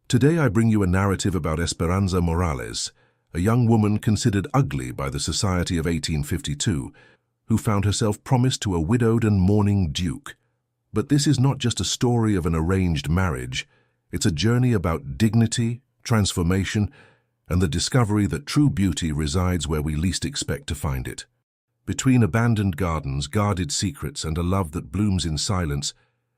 Today I bring you a narrative about Esperanza Morales, a young woman considered ugly by the society of 1852, who found herself promised to a widowed and mourning duke. But this is not just a story of an arranged marriage, it's a journey about dignity, transformation, and the discovery that true beauty resides where we least expect to find it. Between abandoned gardens, guarded secrets, and a love that blooms in silence,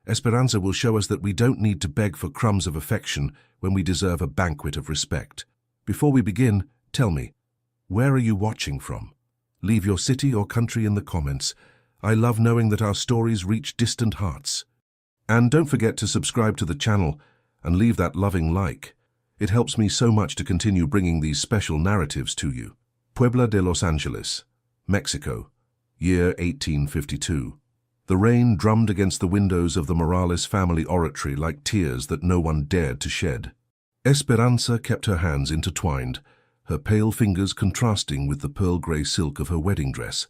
Esperanza will show us that we don't need to beg for crumbs of affection when we deserve a banquet of respect. Before we begin, tell me, where are you watching from? Leave your city or country in the comments. I love knowing that our stories reach distant hearts. And don't forget to subscribe to the channel and leave that loving like. It helps me so much to continue bringing these special narratives to you. Puebla de Los Angeles, Mexico, year 1852. The rain drummed against the windows of the Morales family oratory like tears that no one dared to shed. Esperanza kept her hands intertwined, her pale fingers contrasting with the pearl-grey silk of her wedding dress,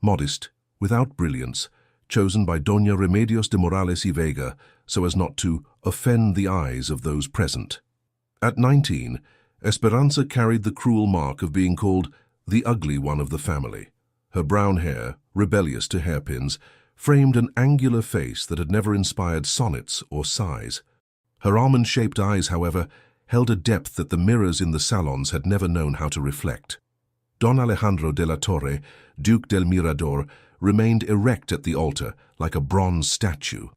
modest, without brilliance, chosen by Doña Remedios de Morales y Vega so as not to offend the eyes of those present. At 19, Esperanza carried the cruel mark of being called the ugly one of the family. Her brown hair, rebellious to hairpins, framed an angular face that had never inspired sonnets or sighs. Her almond-shaped eyes, however, held a depth that the mirrors in the salons had never known how to reflect. Don Alejandro de la Torre, Duke del Mirador, remained erect at the altar like a bronze statue.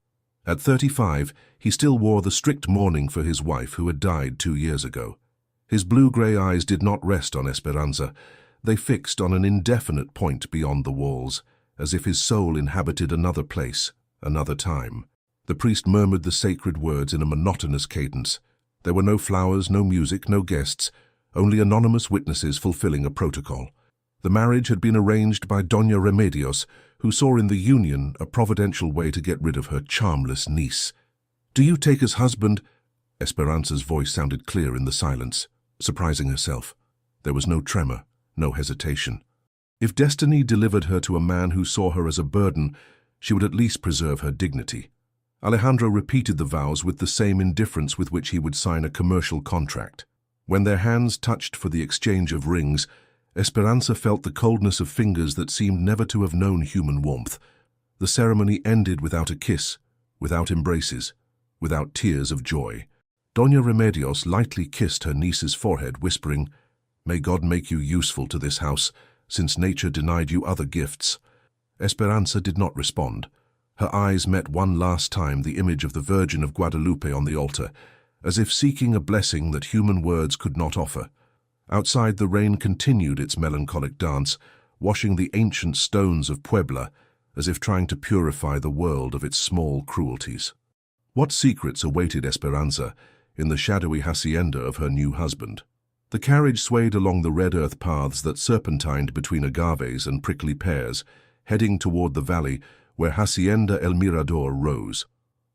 At 35, he still wore the strict mourning for his wife who had died 2 years ago. His blue-grey eyes did not rest on Esperanza. They fixed on an indefinite point beyond the walls, as if his soul inhabited another place, another time. The priest murmured the sacred words in a monotonous cadence. There were no flowers, no music, no guests, only anonymous witnesses fulfilling a protocol. The marriage had been arranged by Doña Remedios, who saw in the union a providential way to get rid of her charmless niece. "Do you take as husband?" Esperanza's voice sounded clear in the silence, surprising herself. There was no tremor, no hesitation. If destiny delivered her to a man who saw her as a burden, she would at least preserve her dignity. Alejandro repeated the vows with the same indifference with which he would sign a commercial contract. When their hands touched for the exchange of rings, Esperanza felt the coldness of fingers that seemed never to have known human warmth. The ceremony ended without a kiss, without embraces, without tears of joy. Doña Remedios lightly kissed her niece's forehead, whispering, "May God make you useful to this house, since nature denied you other gifts." Esperanza did not respond. Her eyes met one last time the image of the Virgin of Guadalupe on the altar, as if seeking a blessing that human words could not offer. Outside, the rain continued its melancholic dance, washing the ancient stones of Puebla, as if trying to purify the world of its small cruelties. What secrets awaited Esperanza in the shadowy hacienda of her new husband? The carriage swayed along the red earth paths that serpentined between agaves and prickly pears, heading toward the valley where Hacienda El Mirador rose.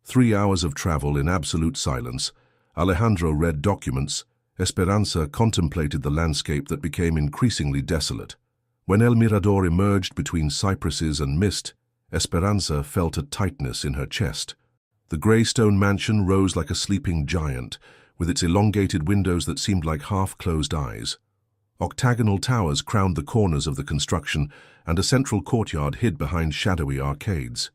3 hours of travel in absolute silence. Alejandro read documents. Esperanza contemplated the landscape that became increasingly desolate. When El Mirador emerged between cypresses and mist, Esperanza felt a tightness in her chest. The grey stone mansion rose like a sleeping giant, with its elongated windows that seemed like half-closed eyes. Octagonal towers crowned the corners of the construction, and a central courtyard hid behind shadowy arcades.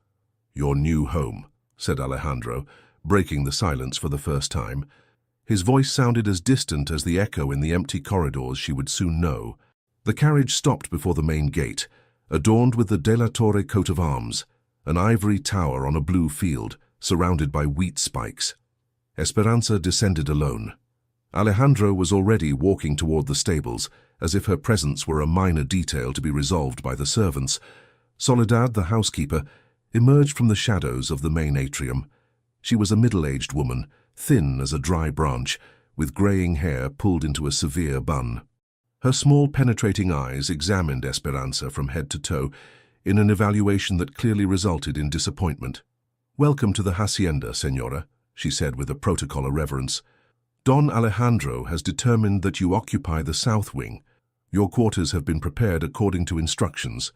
"Your new home," said Alejandro, breaking the silence for the first time. His voice sounded as distant as the echo in the empty corridors she would soon know. The carriage stopped before the main gate, adorned with the De la Torre coat of arms, an ivory tower on a blue field, surrounded by wheat spikes. Esperanza descended alone. Alejandro was already walking toward the stables, as if her presence were a minor detail to be resolved by the servants. Soledad, the housekeeper, emerged from the shadows of the main atrium. She was a middle-aged woman, thin as a dry branch, with graying hair pulled into a severe bun. Her small, penetrating eyes examined Esperanza from head to toe in an evaluation that clearly resulted in disappointment. "Welcome to the hacienda, señora," she said with a protocolar reverence. "Don Alejandro has determined that you occupy the south wing. Your quarters have been prepared according to instructions."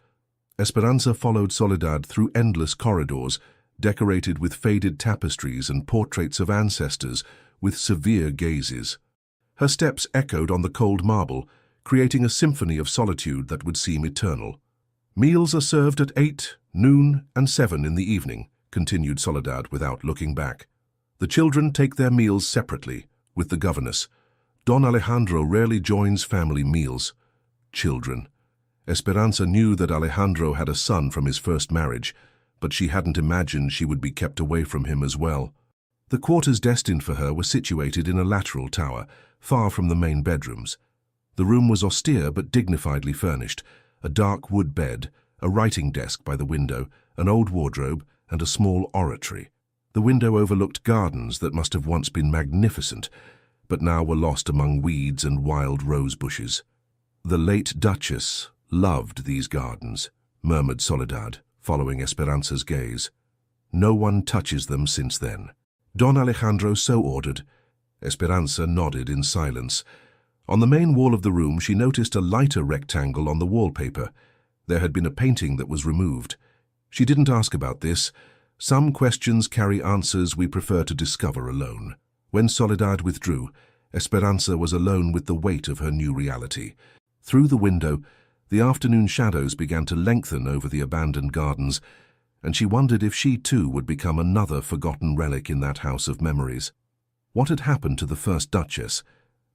Esperanza followed Soledad through endless corridors, decorated with faded tapestries and portraits of ancestors, with severe gazes. Her steps echoed on the cold marble, creating a symphony of solitude that would seem eternal. "Meals are served at 8, noon, and 7 in the evening," continued Soledad without looking back. "The children take their meals separately, with the governess. Don Alejandro rarely joins family meals." Children. Esperanza knew that Alejandro had a son from his first marriage, but she hadn't imagined she would be kept away from him as well. The quarters destined for her were situated in a lateral tower, far from the main bedrooms. The room was austere but dignifiedly furnished, a dark wood bed, a writing desk by the window, an old wardrobe, and a small oratory. The window overlooked gardens that must have once been magnificent, but now were lost among weeds and wild rose bushes. "The late Duchess loved these gardens," murmured Soledad, following Esperanza's gaze. "No one touches them since then." Don Alejandro so ordered. Esperanza nodded in silence. On the main wall of the room she noticed a lighter rectangle on the wallpaper. There had been a painting that was removed. She didn't ask about this. Some questions carry answers we prefer to discover alone. When Soledad withdrew, Esperanza was alone with the weight of her new reality. Through the window, the afternoon shadows began to lengthen over the abandoned gardens, and she wondered if she too would become another forgotten relic in that house of memories. What had happened to the first Duchess,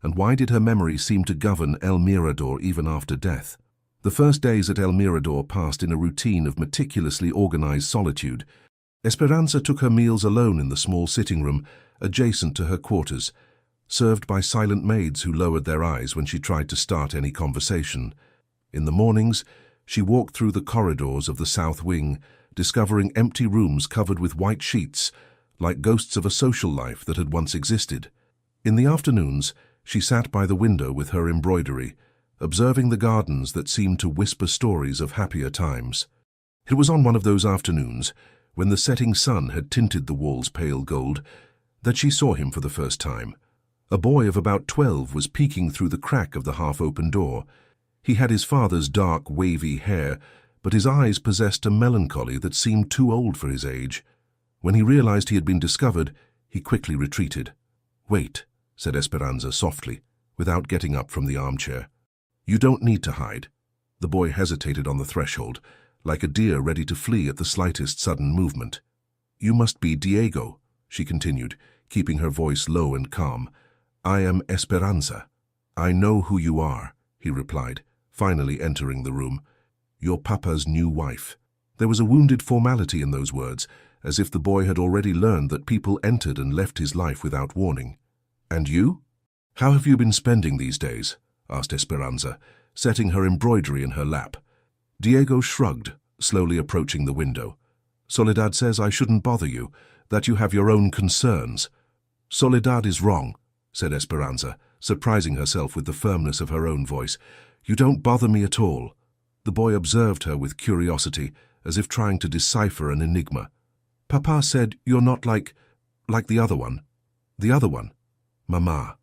and why did her memory seem to govern El Mirador even after death? The first days at El Mirador passed in a routine of meticulously organized solitude. Esperanza took her meals alone in the small sitting room, adjacent to her quarters, served by silent maids who lowered their eyes when she tried to start any conversation. In the mornings, she walked through the corridors of the south wing, discovering empty rooms covered with white sheets, like ghosts of a social life that had once existed. In the afternoons, she sat by the window with her embroidery, observing the gardens that seemed to whisper stories of happier times. It was on one of those afternoons, when the setting sun had tinted the walls pale gold, that she saw him for the first time. A boy of about 12 was peeking through the crack of the half-open door. He had his father's dark, wavy hair, but his eyes possessed a melancholy that seemed too old for his age. When he realized he had been discovered, he quickly retreated. "Wait," said Esperanza softly, without getting up from the armchair. "You don't need to hide." The boy hesitated on the threshold, like a deer ready to flee at the slightest sudden movement. "You must be Diego," she continued, keeping her voice low and calm. "I am Esperanza." "I know who you are," he replied, finally entering the room. "Your papa's new wife." There was a wounded formality in those words, as if the boy had already learned that people entered and left his life without warning. "And you? How have you been spending these days?" asked Esperanza, setting her embroidery in her lap. Diego shrugged, slowly approaching the window. "Soledad says I shouldn't bother you, that you have your own concerns." "Soledad is wrong," said Esperanza, surprising herself with the firmness of her own voice. "You don't bother me at all." The boy observed her with curiosity, as if trying to decipher an enigma. "Papa said you're not like the other one." "The other one?" "Mama."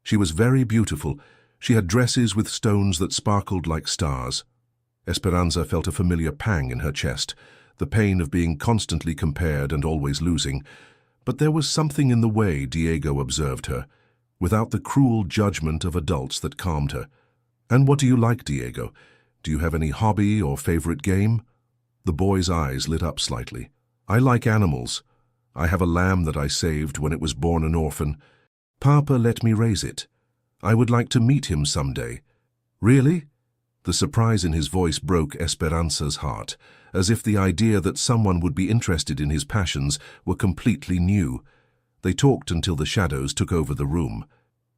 She was very beautiful. She had dresses with stones that sparkled like stars. Esperanza felt a familiar pang in her chest, the pain of being constantly compared and always losing. But there was something in the way Diego observed her, without the cruel judgment of adults that calmed her. "And what do you like, Diego? Do you have any hobby or favorite game?" The boy's eyes lit up slightly. "I like animals. I have a lamb that I saved when it was born an orphan. Papa let me raise it. I would like to meet him someday." "Really?" The surprise in his voice broke Esperanza's heart, as if the idea that someone would be interested in his passions were completely new. They talked until the shadows took over the room.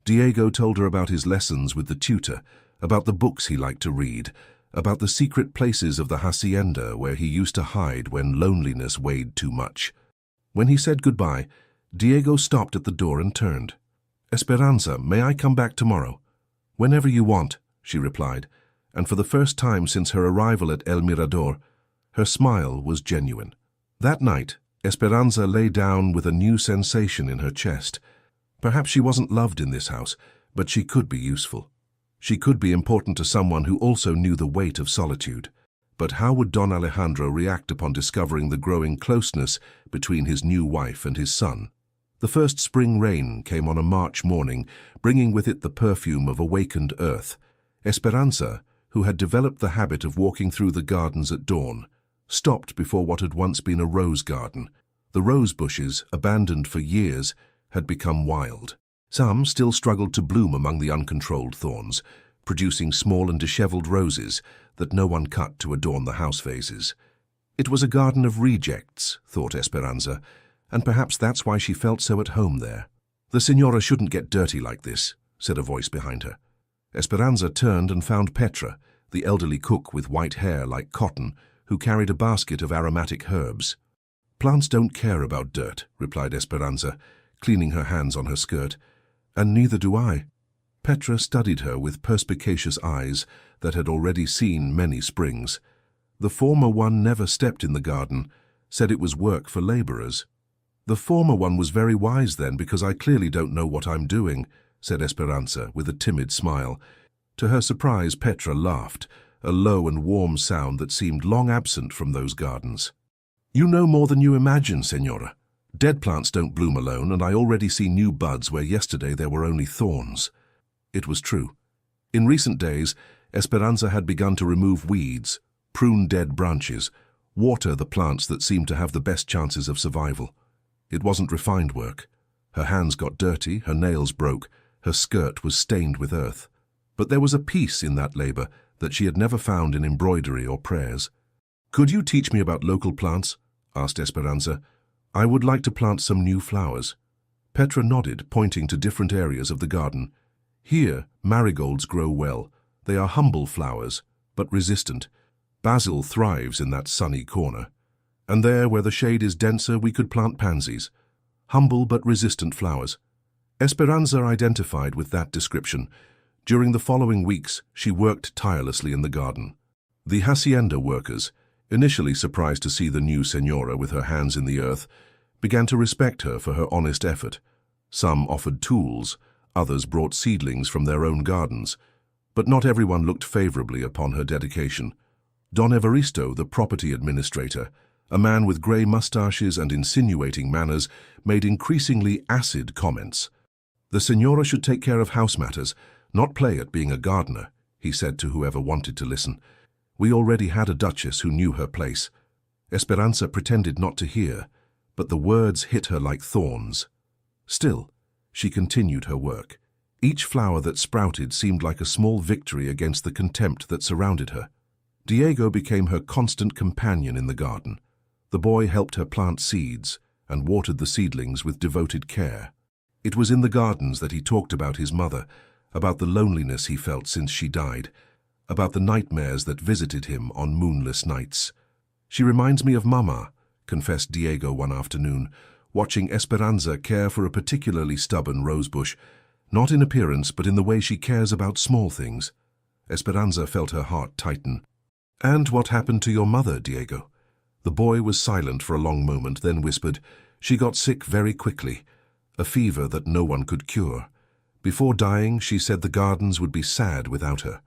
Diego told her about his lessons with the tutor, about the books he liked to read, about the secret places of the hacienda where he used to hide when loneliness weighed too much. When he said goodbye, Diego stopped at the door and turned. "Esperanza, may I come back tomorrow?" "Whenever you want," she replied, and for the first time since her arrival at El Mirador, her smile was genuine. That night, Esperanza lay down with a new sensation in her chest. Perhaps she wasn't loved in this house, but she could be useful. She could be important to someone who also knew the weight of solitude. But how would Don Alejandro react upon discovering the growing closeness between his new wife and his son? The first spring rain came on a March morning, bringing with it the perfume of awakened earth. Esperanza, who had developed the habit of walking through the gardens at dawn, stopped before what had once been a rose garden. The rose bushes, abandoned for years, had become wild. Some still struggled to bloom among the uncontrolled thorns, producing small and disheveled roses that no one cut to adorn the house vases. It was a garden of rejects, thought Esperanza, and perhaps that's why she felt so at home there. "The Signora shouldn't get dirty like this," said a voice behind her. Esperanza turned and found Petra, the elderly cook with white hair like cotton, who carried a basket of aromatic herbs. "Plants don't care about dirt," replied Esperanza, cleaning her hands on her skirt. "And neither do I." Petra studied her with perspicacious eyes that had already seen many springs. The former one never stepped in the garden, said it was work for labourers. "The former one was very wise then, because I clearly don't know what I'm doing," said Esperanza with a timid smile. To her surprise, Petra laughed, a low and warm sound that seemed long absent from those gardens. "You know more than you imagine, Senora. Dead plants don't bloom alone, and I already see new buds where yesterday there were only thorns." It was true. In recent days, Esperanza had begun to remove weeds, prune dead branches, water the plants that seemed to have the best chances of survival. It wasn't refined work. Her hands got dirty, her nails broke, her skirt was stained with earth. But there was a peace in that labor that she had never found in embroidery or prayers. "Could you teach me about local plants?" asked Esperanza. "I would like to plant some new flowers." Petra nodded, pointing to different areas of the garden. "Here, marigolds grow well. They are humble flowers, but resistant. Basil thrives in that sunny corner. And there, where the shade is denser, we could plant pansies. Humble but resistant flowers." Esperanza identified with that description. During the following weeks, she worked tirelessly in the garden. The hacienda workers, initially surprised to see the new Senora with her hands in the earth, began to respect her for her honest effort. Some offered tools, others brought seedlings from their own gardens, but not everyone looked favorably upon her dedication. Don Evaristo, the property administrator, a man with grey mustaches and insinuating manners, made increasingly acid comments. "The Senora should take care of house matters, not play at being a gardener," he said to whoever wanted to listen. "We already had a duchess who knew her place." Esperanza pretended not to hear, but the words hit her like thorns. Still, she continued her work. Each flower that sprouted seemed like a small victory against the contempt that surrounded her. Diego became her constant companion in the garden. The boy helped her plant seeds and watered the seedlings with devoted care. It was in the gardens that he talked about his mother, about the loneliness he felt since she died, about the nightmares that visited him on moonless nights. "She reminds me of Mama," confessed Diego one afternoon, watching Esperanza care for a particularly stubborn rosebush, not in appearance but in the way she cares about small things. Esperanza felt her heart tighten. "And what happened to your mother, Diego?" The boy was silent for a long moment, then whispered, "She got sick very quickly, a fever that no one could cure. Before dying, she said the gardens would be sad without her."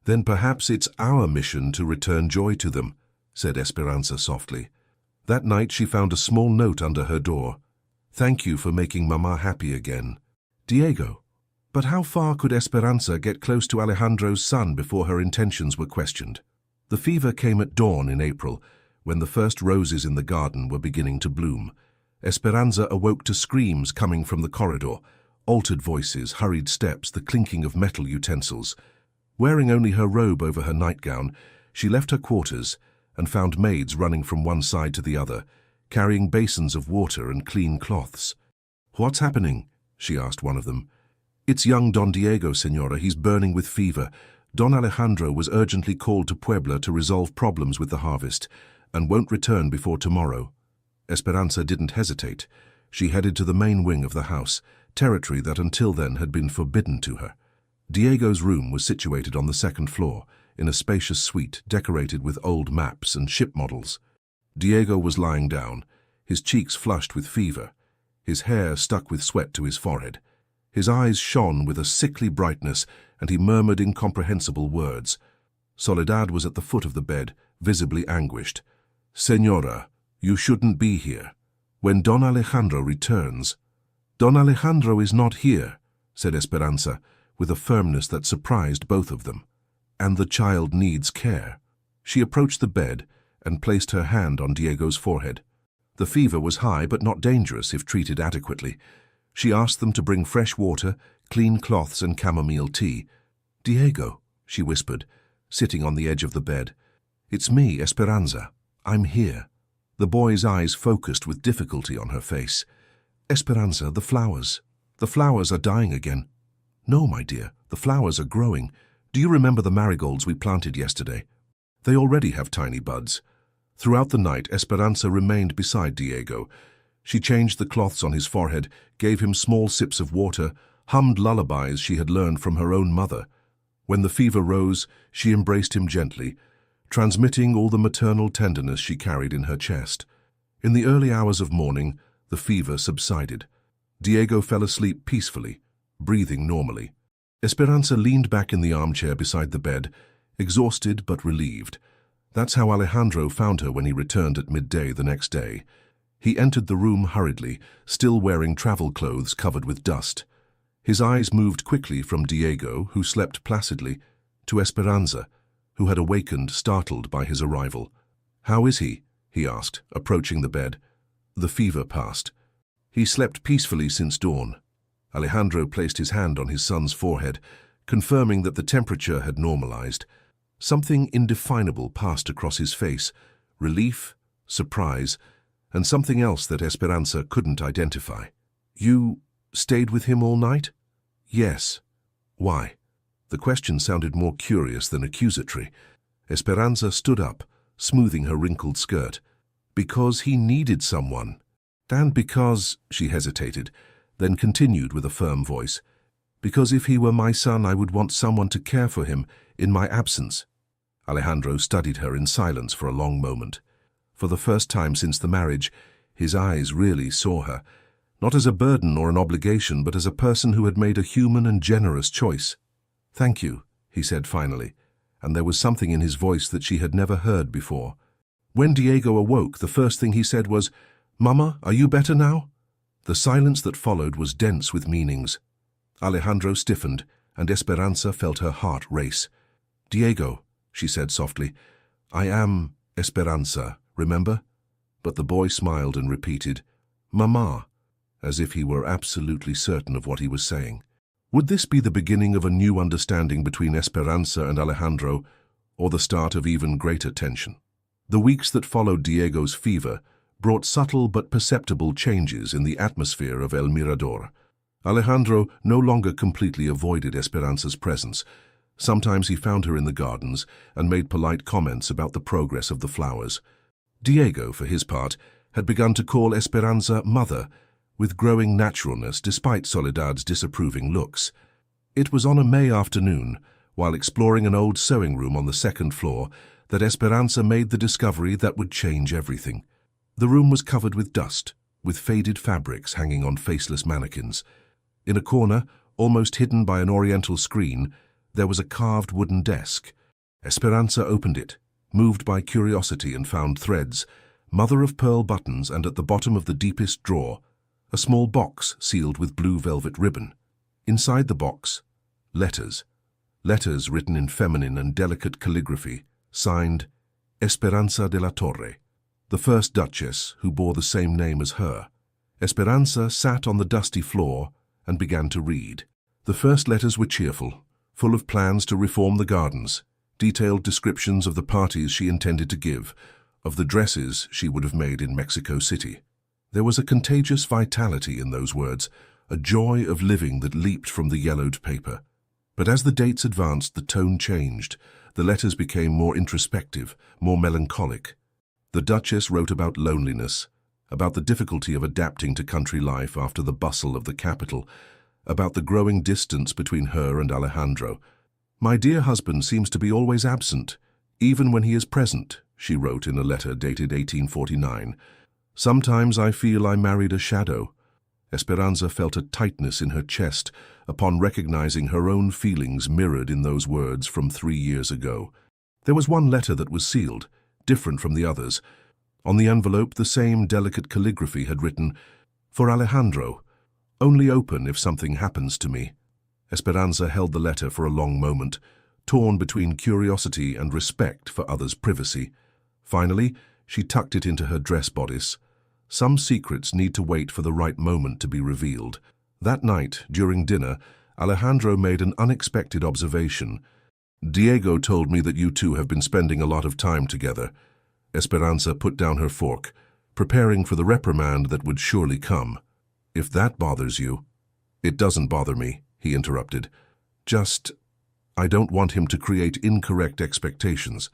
"Then perhaps it's our mission to return joy to them," said Esperanza softly. That night she found a small note under her door. "Thank you for making Mama happy again." Diego. But how far could Esperanza get close to Alejandro's son before her intentions were questioned? The fever came at dawn in April, when the first roses in the garden were beginning to bloom. Esperanza awoke to screams coming from the corridor, altered voices, hurried steps, the clinking of metal utensils. Wearing only her robe over her nightgown, she left her quarters and found maids running from one side to the other, carrying basins of water and clean cloths. "What's happening?" she asked one of them. "It's young Don Diego, Senora. He's burning with fever. Don Alejandro was urgently called to Puebla to resolve problems with the harvest, and won't return before tomorrow." Esperanza didn't hesitate. She headed to the main wing of the house, territory that until then had been forbidden to her. Diego's room was situated on the second floor, in a spacious suite decorated with old maps and ship models. Diego was lying down, his cheeks flushed with fever, his hair stuck with sweat to his forehead. His eyes shone with a sickly brightness, and he murmured incomprehensible words. Soledad was at the foot of the bed, visibly anguished. "Senora, you shouldn't be here. When Don Alejandro returns..." Don Alejandro is not here, said Esperanza, with a firmness that surprised both of them. And the child needs care. She approached the bed and placed her hand on Diego's forehead. The fever was high but not dangerous if treated adequately. She asked them to bring fresh water, clean cloths and chamomile tea. "Diego," she whispered, sitting on the edge of the bed. "It's me, Esperanza. I'm here." The boy's eyes focused with difficulty on her face. "Esperanza, the flowers. The flowers are dying again." "No, my dear, the flowers are growing. Do you remember the marigolds we planted yesterday? They already have tiny buds." Throughout the night, Esperanza remained beside Diego. She changed the cloths on his forehead, gave him small sips of water, hummed lullabies she had learned from her own mother. When the fever rose, she embraced him gently, transmitting all the maternal tenderness she carried in her chest. In the early hours of morning, the fever subsided. Diego fell asleep peacefully, breathing normally. Esperanza leaned back in the armchair beside the bed, exhausted but relieved. That's how Alejandro found her when he returned at midday the next day. He entered the room hurriedly, still wearing travel clothes covered with dust. His eyes moved quickly from Diego, who slept placidly, to Esperanza, who had awakened, startled by his arrival. "How is he?" he asked, approaching the bed. "The fever passed. He slept peacefully since dawn." Alejandro placed his hand on his son's forehead, confirming that the temperature had normalized. Something indefinable passed across his face, relief, surprise, and something else that Esperanza couldn't identify. "You stayed with him all night?" "Yes." "Why?" The question sounded more curious than accusatory. Esperanza stood up, smoothing her wrinkled skirt. "Because he needed someone. And because," she hesitated, then continued with a firm voice, "because if he were my son, I would want someone to care for him in my absence." Alejandro studied her in silence for a long moment. For the first time since the marriage, his eyes really saw her, not as a burden or an obligation, but as a person who had made a human and generous choice. "Thank you," he said finally, and there was something in his voice that she had never heard before. When Diego awoke, the first thing he said was, "Mama, are you better now?" The silence that followed was dense with meanings. Alejandro stiffened, and Esperanza felt her heart race. "Diego," she said softly, "I am Esperanza, remember?" But the boy smiled and repeated, "Mama," as if he were absolutely certain of what he was saying. Would this be the beginning of a new understanding between Esperanza and Alejandro, or the start of even greater tension? The weeks that followed Diego's fever brought subtle but perceptible changes in the atmosphere of El Mirador. Alejandro no longer completely avoided Esperanza's presence. Sometimes he found her in the gardens and made polite comments about the progress of the flowers. Diego, for his part, had begun to call Esperanza mother, with growing naturalness despite Soledad's disapproving looks. It was on a May afternoon, while exploring an old sewing room on the second floor, that Esperanza made the discovery that would change everything. The room was covered with dust, with faded fabrics hanging on faceless mannequins. In a corner, almost hidden by an oriental screen, there was a carved wooden desk. Esperanza opened it, moved by curiosity, and found threads, mother-of-pearl buttons, and at the bottom of the deepest drawer, a small box sealed with blue velvet ribbon. Inside the box, letters. Letters written in feminine and delicate calligraphy, signed Esperanza de la Torre, the first Duchess who bore the same name as her. Esperanza sat on the dusty floor and began to read. The first letters were cheerful, full of plans to reform the gardens, detailed descriptions of the parties she intended to give, of the dresses she would have made in Mexico City. There was a contagious vitality in those words, a joy of living that leaped from the yellowed paper. But as the dates advanced, the tone changed. The letters became more introspective, more melancholic. The Duchess wrote about loneliness, about the difficulty of adapting to country life after the bustle of the capital, about the growing distance between her and Alejandro. "My dear husband seems to be always absent, even when he is present," she wrote in a letter dated 1849. "Sometimes I feel I married a shadow." Esperanza felt a tightness in her chest upon recognizing her own feelings mirrored in those words from 3 years ago. There was one letter that was sealed, different from the others. On the envelope, the same delicate calligraphy had written, "For Alejandro, Only open if something happens to me. Esperanza held the letter for a long moment, torn between curiosity and respect for others' privacy. Finally, she tucked it into her dress bodice. Some secrets need to wait for the right moment to be revealed. That night, during dinner, Alejandro made an unexpected observation. Diego told me that you two have been spending a lot of time together. Esperanza put down her fork, preparing for the reprimand that would surely come. If that bothers you— It doesn't bother me, he interrupted. I don't want him to create incorrect expectations.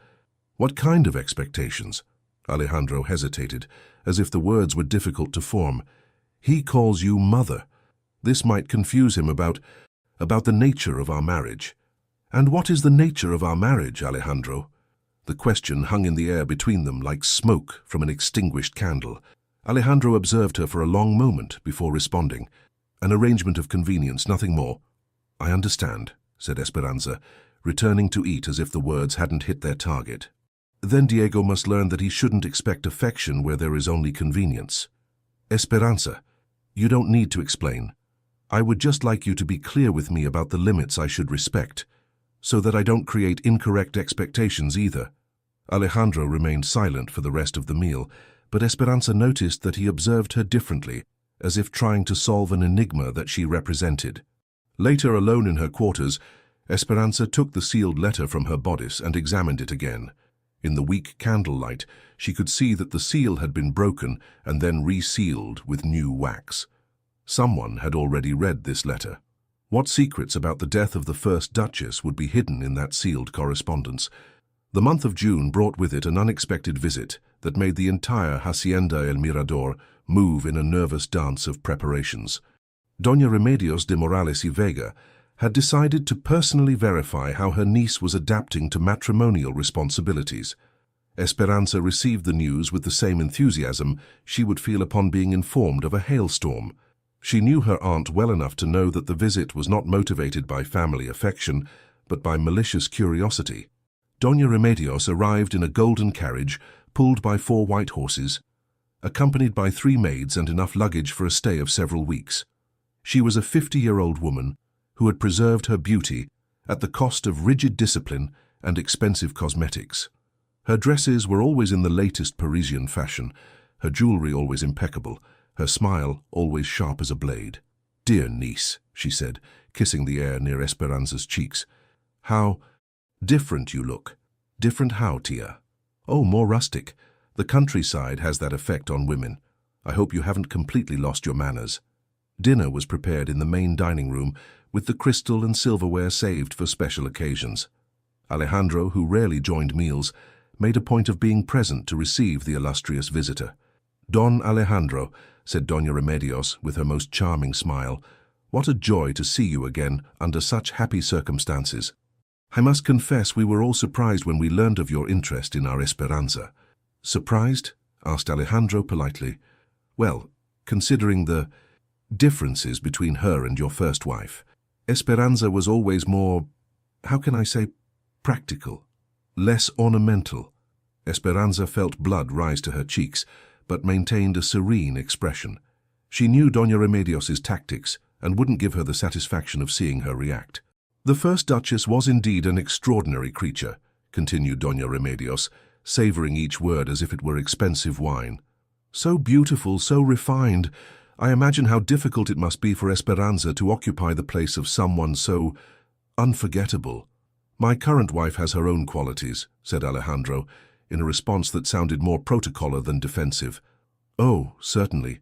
What kind of expectations? Alejandro hesitated, as if the words were difficult to form. He calls you mother. This might confuse him about the nature of our marriage. And what is the nature of our marriage, Alejandro? The question hung in the air between them like smoke from an extinguished candle. Alejandro observed her for a long moment before responding. An arrangement of convenience, nothing more. I understand, said Esperanza, returning to eat as if the words hadn't hit their target. Then Diego must learn that he shouldn't expect affection where there is only convenience. Esperanza, you don't need to explain. I would just like you to be clear with me about the limits I should respect, so that I don't create incorrect expectations either. Alejandro remained silent for the rest of the meal, but Esperanza noticed that he observed her differently, as if trying to solve an enigma that she represented. Later, alone in her quarters, Esperanza took the sealed letter from her bodice and examined it again. In the weak candlelight, she could see that the seal had been broken and then resealed with new wax. Someone had already read this letter. What secrets about the death of the first Duchess would be hidden in that sealed correspondence? The month of June brought with it an unexpected visit that made the entire Hacienda El Mirador move in a nervous dance of preparations. Doña Remedios de Morales y Vega had decided to personally verify how her niece was adapting to matrimonial responsibilities. Esperanza received the news with the same enthusiasm she would feel upon being informed of a hailstorm. She knew her aunt well enough to know that the visit was not motivated by family affection, but by malicious curiosity. Doña Remedios arrived in a golden carriage pulled by 4 white horses, accompanied by 3 maids and enough luggage for a stay of several weeks. She was a 50-year-old woman who had preserved her beauty at the cost of rigid discipline and expensive cosmetics. Her dresses were always in the latest Parisian fashion, her jewelry always impeccable, her smile always sharp as a blade. "Dear niece," she said, kissing the air near Esperanza's cheeks. "How different you look." "Different how, Tia?" "Oh, more rustic. The countryside has that effect on women. I hope you haven't completely lost your manners." Dinner was prepared in the main dining room, with the crystal and silverware saved for special occasions. Alejandro, who rarely joined meals, made a point of being present to receive the illustrious visitor. "Don Alejandro," said Doña Remedios with her most charming smile, "what a joy to see you again under such happy circumstances. I must confess we were all surprised when we learned of your interest in our Esperanza." "Surprised?" asked Alejandro politely. "Well, considering the differences between her and your first wife. Esperanza was always more, how can I say, practical, less ornamental." Esperanza felt blood rise to her cheeks, but maintained a serene expression. She knew Doña Remedios's tactics and wouldn't give her the satisfaction of seeing her react. "The first Duchess was indeed an extraordinary creature," continued Doña Remedios, savoring each word as if it were expensive wine. "So beautiful, so refined. I imagine how difficult it must be for Esperanza to occupy the place of someone so unforgettable." "My current wife has her own qualities," said Alejandro, in a response that sounded more protocolar than defensive. "Oh, certainly.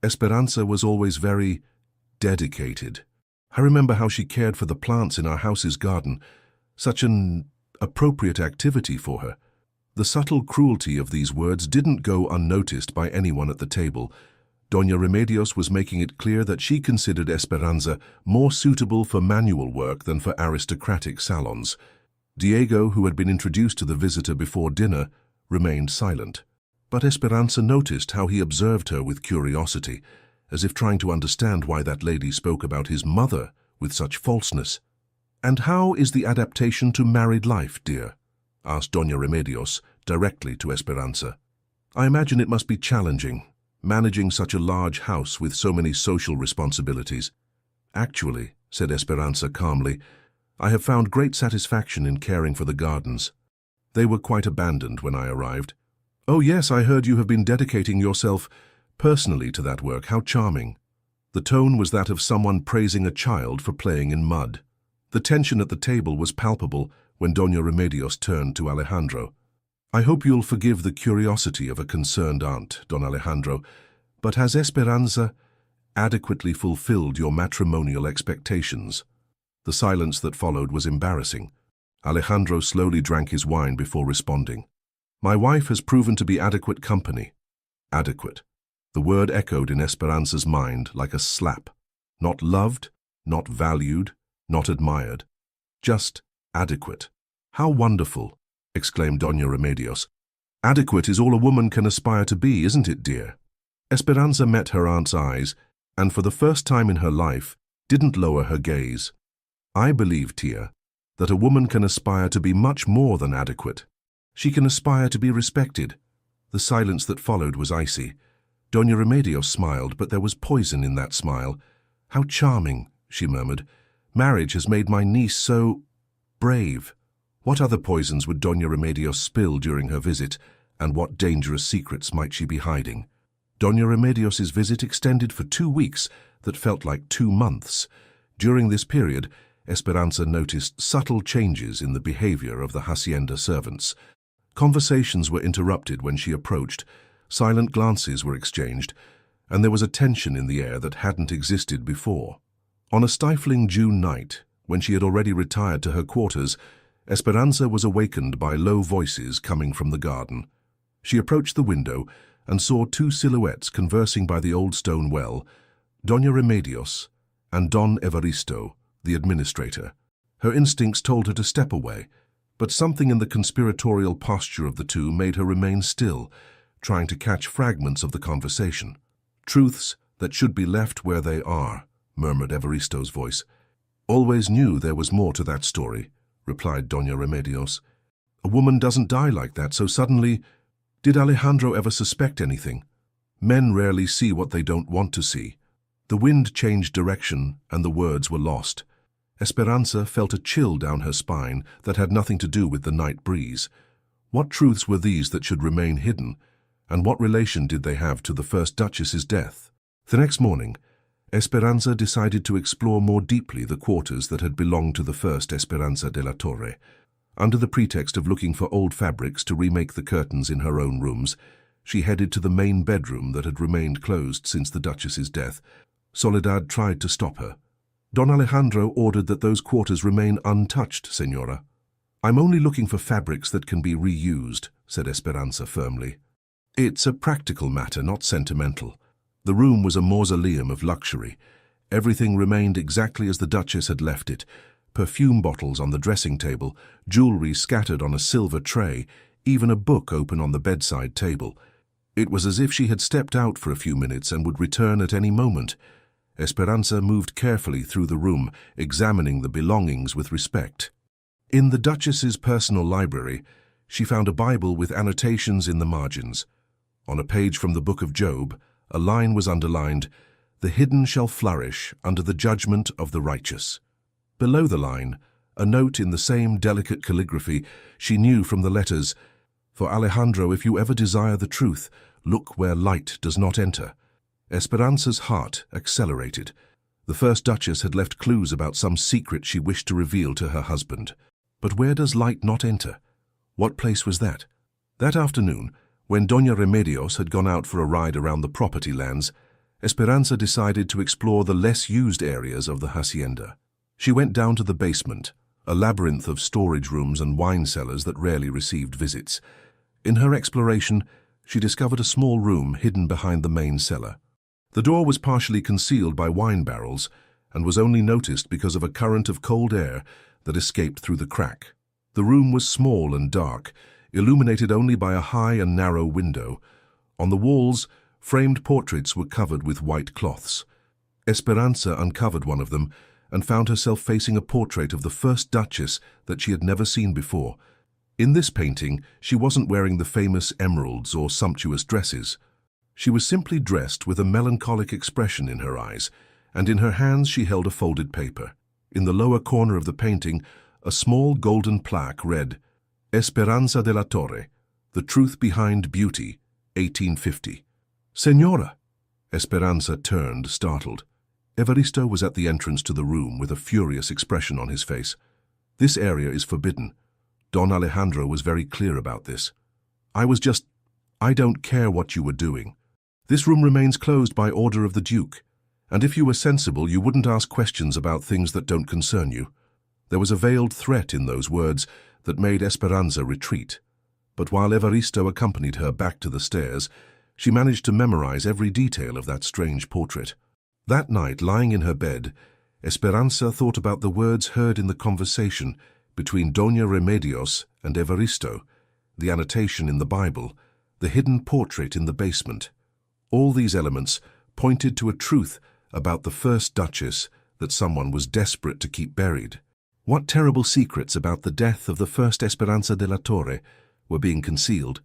Esperanza was always very dedicated. I remember how she cared for the plants in our house's garden, such an appropriate activity for her." The subtle cruelty of these words didn't go unnoticed by anyone at the table. Doña Remedios was making it clear that she considered Esperanza more suitable for manual work than for aristocratic salons. Diego, who had been introduced to the visitor before dinner, remained silent. But Esperanza noticed how he observed her with curiosity, as if trying to understand why that lady spoke about his mother with such falseness. "And how is the adaptation to married life, dear?" asked Doña Remedios directly to Esperanza. "I imagine it must be challenging. managing such a large house with so many social responsibilities. Actually, said Esperanza calmly, I have found great satisfaction in caring for the gardens. They were quite abandoned when I arrived. Oh yes, I heard you have been dedicating yourself personally to that work. How charming. The tone was that of someone praising a child for playing in mud. The tension at the table was palpable when Doña Remedios turned to Alejandro. I hope you'll forgive the curiosity of a concerned aunt, Don Alejandro, but has Esperanza adequately fulfilled your matrimonial expectations? The silence that followed was embarrassing. Alejandro slowly drank his wine before responding. My wife has proven to be adequate company. Adequate. The word echoed in Esperanza's mind like a slap. Not loved, not valued, not admired. Just adequate. How wonderful, exclaimed Doña Remedios. Adequate is all a woman can aspire to be, isn't it, dear? Esperanza met her aunt's eyes, and for the first time in her life, didn't lower her gaze. I believe, Tia, that a woman can aspire to be much more than adequate. She can aspire to be respected. The silence that followed was icy. Doña Remedios smiled, but there was poison in that smile. How charming, she murmured. Marriage has made my niece so brave. What other poisons would Doña Remedios spill during her visit, and what dangerous secrets might she be hiding? Doña Remedios's visit extended for 2 weeks that felt like 2 months. During this period, Esperanza noticed subtle changes in the behavior of the hacienda servants. Conversations were interrupted when she approached, silent glances were exchanged, and there was a tension in the air that hadn't existed before. On a stifling June night, when she had already retired to her quarters, Esperanza was awakened by low voices coming from the garden. She approached the window and saw 2 silhouettes conversing by the old stone well, Doña Remedios and Don Evaristo, the administrator. Her instincts told her to step away, but something in the conspiratorial posture of the two made her remain still, trying to catch fragments of the conversation. Truths that should be left where they are, murmured Evaristo's voice. Always knew there was more to that story, replied Doña Remedios. A woman doesn't die like that so suddenly. Did Alejandro ever suspect anything? Men rarely see what they don't want to see. The wind changed direction and the words were lost. Esperanza felt a chill down her spine that had nothing to do with the night breeze. What truths were these that should remain hidden, and what relation did they have to the first Duchess's death? The next morning, Esperanza decided to explore more deeply the quarters that had belonged to the first Esperanza de la Torre. Under the pretext of looking for old fabrics to remake the curtains in her own rooms, she headed to the main bedroom that had remained closed since the Duchess's death. Soledad tried to stop her. Don Alejandro ordered that those quarters remain untouched, Senora. I'm only looking for fabrics that can be reused, said Esperanza firmly. It's a practical matter, not sentimental. The room was a mausoleum of luxury. Everything remained exactly as the Duchess had left it. Perfume bottles on the dressing table, jewelry scattered on a silver tray, even a book open on the bedside table. It was as if she had stepped out for a few minutes and would return at any moment. Esperanza moved carefully through the room, examining the belongings with respect. In the Duchess's personal library, she found a Bible with annotations in the margins. On a page from the Book of Job, a line was underlined, "The hidden shall flourish under the judgment of the righteous." Below the line, a note in the same delicate calligraphy she knew from the letters, "For Alejandro, if you ever desire the truth, look where light does not enter." Esperanza's heart accelerated. The first Duchess had left clues about some secret she wished to reveal to her husband. But where does light not enter? What place was that? That afternoon, when Doña Remedios had gone out for a ride around the property lands, Esperanza decided to explore the less used areas of the hacienda. She went down to the basement, a labyrinth of storage rooms and wine cellars that rarely received visits. In her exploration, she discovered a small room hidden behind the main cellar. The door was partially concealed by wine barrels and was only noticed because of a current of cold air that escaped through the crack. The room was small and dark, illuminated only by a high and narrow window. On the walls, framed portraits were covered with white cloths. Esperanza uncovered one of them and found herself facing a portrait of the first Duchess that she had never seen before. In this painting, she wasn't wearing the famous emeralds or sumptuous dresses. She was simply dressed with a melancholic expression in her eyes, and in her hands she held a folded paper. In the lower corner of the painting, a small golden plaque read, Esperanza de la Torre, The Truth Behind Beauty, 1850. Señora! Esperanza turned, startled. Evaristo was at the entrance to the room with a furious expression on his face. This area is forbidden. Don Alejandro was very clear about this. I don't care what you were doing. This room remains closed by order of the Duke, and if you were sensible, you wouldn't ask questions about things that don't concern you. There was a veiled threat in those words that made Esperanza retreat. But while Evaristo accompanied her back to the stairs, she managed to memorize every detail of that strange portrait. That night, lying in her bed, Esperanza thought about the words heard in the conversation between Doña Remedios and Evaristo, the annotation in the Bible, the hidden portrait in the basement. All these elements pointed to a truth about the first Duchess that someone was desperate to keep buried. What terrible secrets about the death of the first Esperanza de la Torre were being concealed,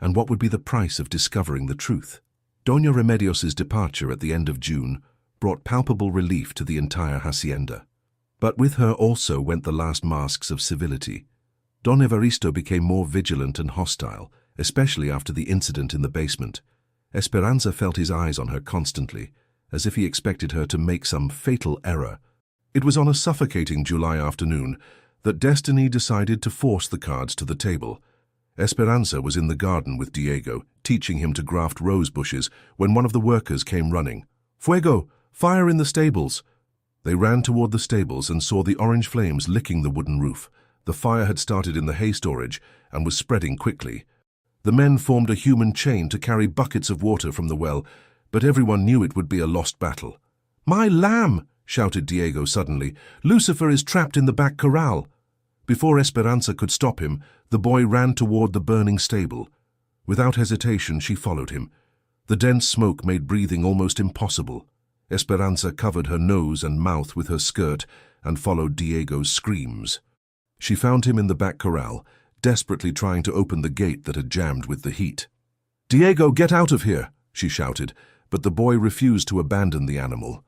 and what would be the price of discovering the truth? Doña Remedios's departure at the end of June brought palpable relief to the entire hacienda. But with her also went the last masks of civility. Don Evaristo became more vigilant and hostile, especially after the incident in the basement. Esperanza felt his eyes on her constantly, as if he expected her to make some fatal error. It was on a suffocating July afternoon that destiny decided to force the cards to the table. Esperanza was in the garden with Diego, teaching him to graft rose bushes, when one of the workers came running. "Fuego! Fire in the stables!" They ran toward the stables and saw the orange flames licking the wooden roof. The fire had started in the hay storage and was spreading quickly. The men formed a human chain to carry buckets of water from the well, but everyone knew it would be a lost battle. "My lamb!" shouted Diego suddenly. "Lucifer is trapped in the back corral." Before Esperanza could stop him, the boy ran toward the burning stable. Without hesitation, she followed him. The dense smoke made breathing almost impossible. Esperanza covered her nose and mouth with her skirt and followed Diego's screams. She found him in the back corral, desperately trying to open the gate that had jammed with the heat. "Diego, get out of here!" she shouted, but the boy refused to abandon the animal.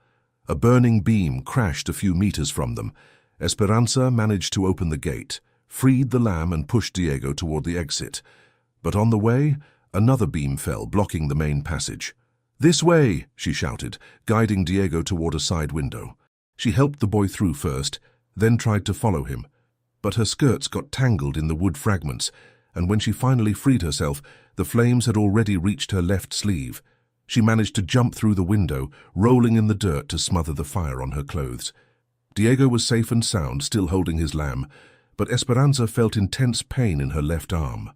A burning beam crashed a few meters from them. Esperanza managed to open the gate, freed the lamb and pushed Diego toward the exit. But on the way, another beam fell, blocking the main passage. "This way!" she shouted, guiding Diego toward a side window. She helped the boy through first, then tried to follow him. But her skirts got tangled in the wood fragments, and when she finally freed herself, the flames had already reached her left sleeve. She managed to jump through the window, rolling in the dirt to smother the fire on her clothes. Diego was safe and sound, still holding his lamb, but Esperanza felt intense pain in her left arm.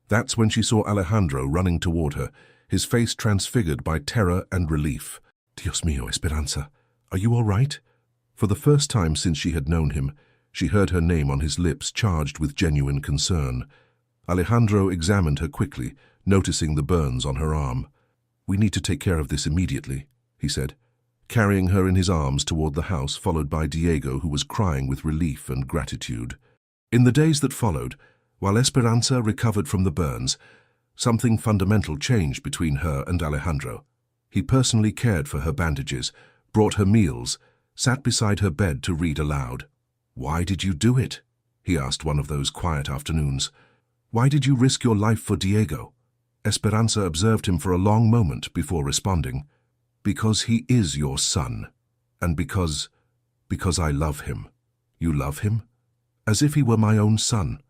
That's when she saw Alejandro running toward her, his face transfigured by terror and relief. "Dios mío, Esperanza, are you all right?" For the first time since she had known him, she heard her name on his lips, charged with genuine concern. Alejandro examined her quickly, noticing the burns on her arm. "We need to take care of this immediately," he said, carrying her in his arms toward the house, followed by Diego, who was crying with relief and gratitude. In the days that followed, while Esperanza recovered from the burns, something fundamental changed between her and Alejandro. He personally cared for her bandages, brought her meals, sat beside her bed to read aloud. "Why did you do it?" he asked one of those quiet afternoons. "Why did you risk your life for Diego?" Esperanza observed him for a long moment before responding. "Because he is your son, and because I love him." "You love him?" "As if he were my own son.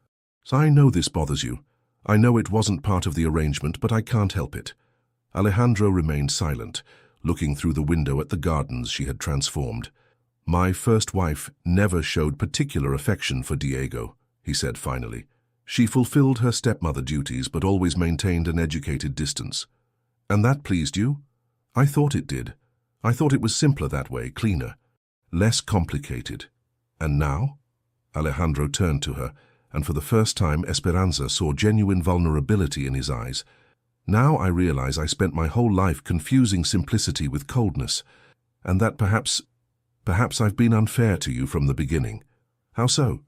So I know this bothers you. I know it wasn't part of the arrangement, but I can't help it." Alejandro remained silent, looking through the window at the gardens she had transformed. "My first wife never showed particular affection for Diego," he said finally. "She fulfilled her stepmother duties but always maintained an educated distance." "And that pleased you?" "I thought it did. I thought it was simpler that way, cleaner, less complicated." "And now?" Alejandro turned to her, and for the first time Esperanza saw genuine vulnerability in his eyes. "Now I realize I spent my whole life confusing simplicity with coldness, and that perhaps I've been unfair to you from the beginning." "How so?"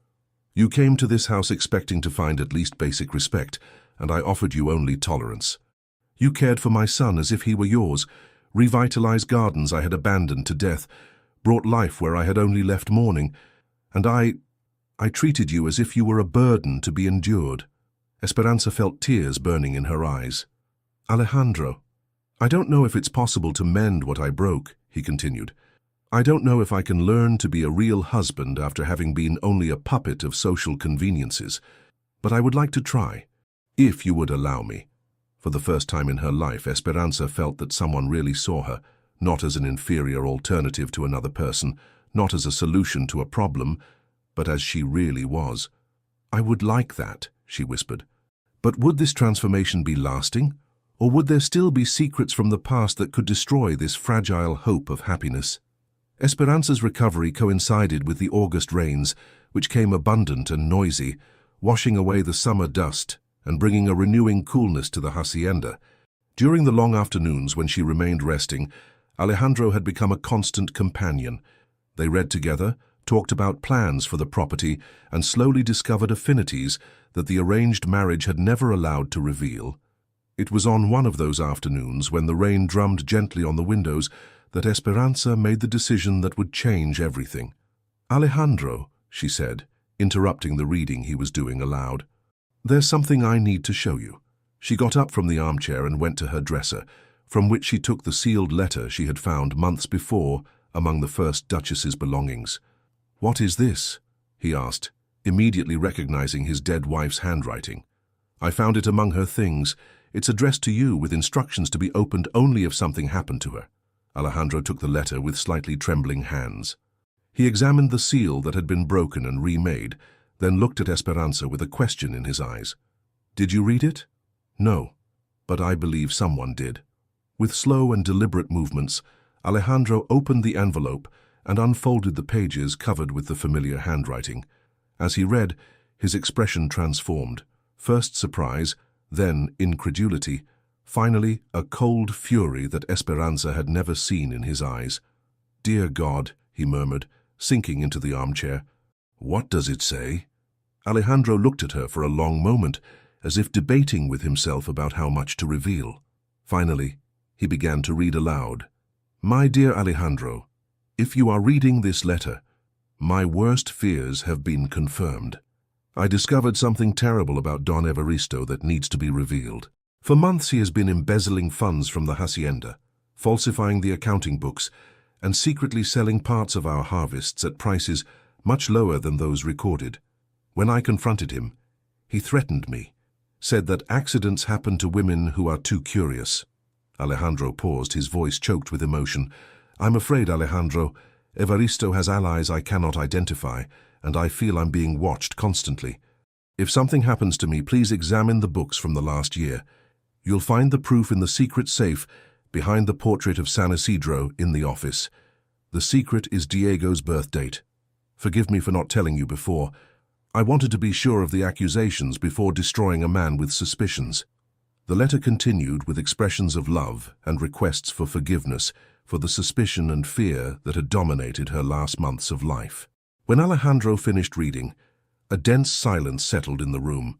"You came to this house expecting to find at least basic respect, and I offered you only tolerance." You cared for my son as if he were yours, revitalized gardens I had abandoned to death, brought life where I had only left mourning, and I treated you as if you were a burden to be endured." Esperanza felt tears burning in her eyes. "Alejandro, I don't know if it's possible to mend what I broke," he continued. "I don't know if I can learn to be a real husband after having been only a puppet of social conveniences, but I would like to try, if you would allow me." For the first time in her life, Esperanza felt that someone really saw her, not as an inferior alternative to another person, not as a solution to a problem, but as she really was. "I would like that," she whispered. "But would this transformation be lasting? Or would there still be secrets from the past that could destroy this fragile hope of happiness?" Esperanza's recovery coincided with the August rains, which came abundant and noisy, washing away the summer dust and bringing a renewing coolness to the hacienda. During the long afternoons when she remained resting, Alejandro had become a constant companion. They read together, talked about plans for the property, and slowly discovered affinities that the arranged marriage had never allowed to reveal. It was on one of those afternoons, when the rain drummed gently on the windows, that Esperanza made the decision that would change everything. "Alejandro," she said, interrupting the reading he was doing aloud, "there's something I need to show you." She got up from the armchair and went to her dresser, from which she took the sealed letter she had found months before among the first Duchess's belongings. "What is this?" he asked, immediately recognizing his dead wife's handwriting. "I found it among her things. It's addressed to you with instructions to be opened only if something happened to her." Alejandro took the letter with slightly trembling hands. He examined the seal that had been broken and remade, then looked at Esperanza with a question in his eyes. "Did you read it?" "No, but I believe someone did." With slow and deliberate movements, Alejandro opened the envelope and unfolded the pages covered with the familiar handwriting. As he read, his expression transformed, first surprise, then incredulity, finally a cold fury that Esperanza had never seen in his eyes. "Dear God," he murmured, sinking into the armchair. "What does it say?" Alejandro looked at her for a long moment, as if debating with himself about how much to reveal. Finally, he began to read aloud. "My dear Alejandro, if you are reading this letter, my worst fears have been confirmed. I discovered something terrible about Don Evaristo that needs to be revealed. For months he has been embezzling funds from the hacienda, falsifying the accounting books, and secretly selling parts of our harvests at prices much lower than those recorded. When I confronted him, he threatened me, said that accidents happen to women who are too curious." Alejandro paused, his voice choked with emotion. "I'm afraid, Alejandro, Evaristo has allies I cannot identify, and I feel I'm being watched constantly. If something happens to me, please examine the books from the last year. You'll find the proof in the secret safe behind the portrait of San Isidro in the office. The secret is Diego's birth date. Forgive me for not telling you before. I wanted to be sure of the accusations before destroying a man with suspicions." The letter continued with expressions of love and requests for forgiveness for the suspicion and fear that had dominated her last months of life. When Alejandro finished reading, a dense silence settled in the room.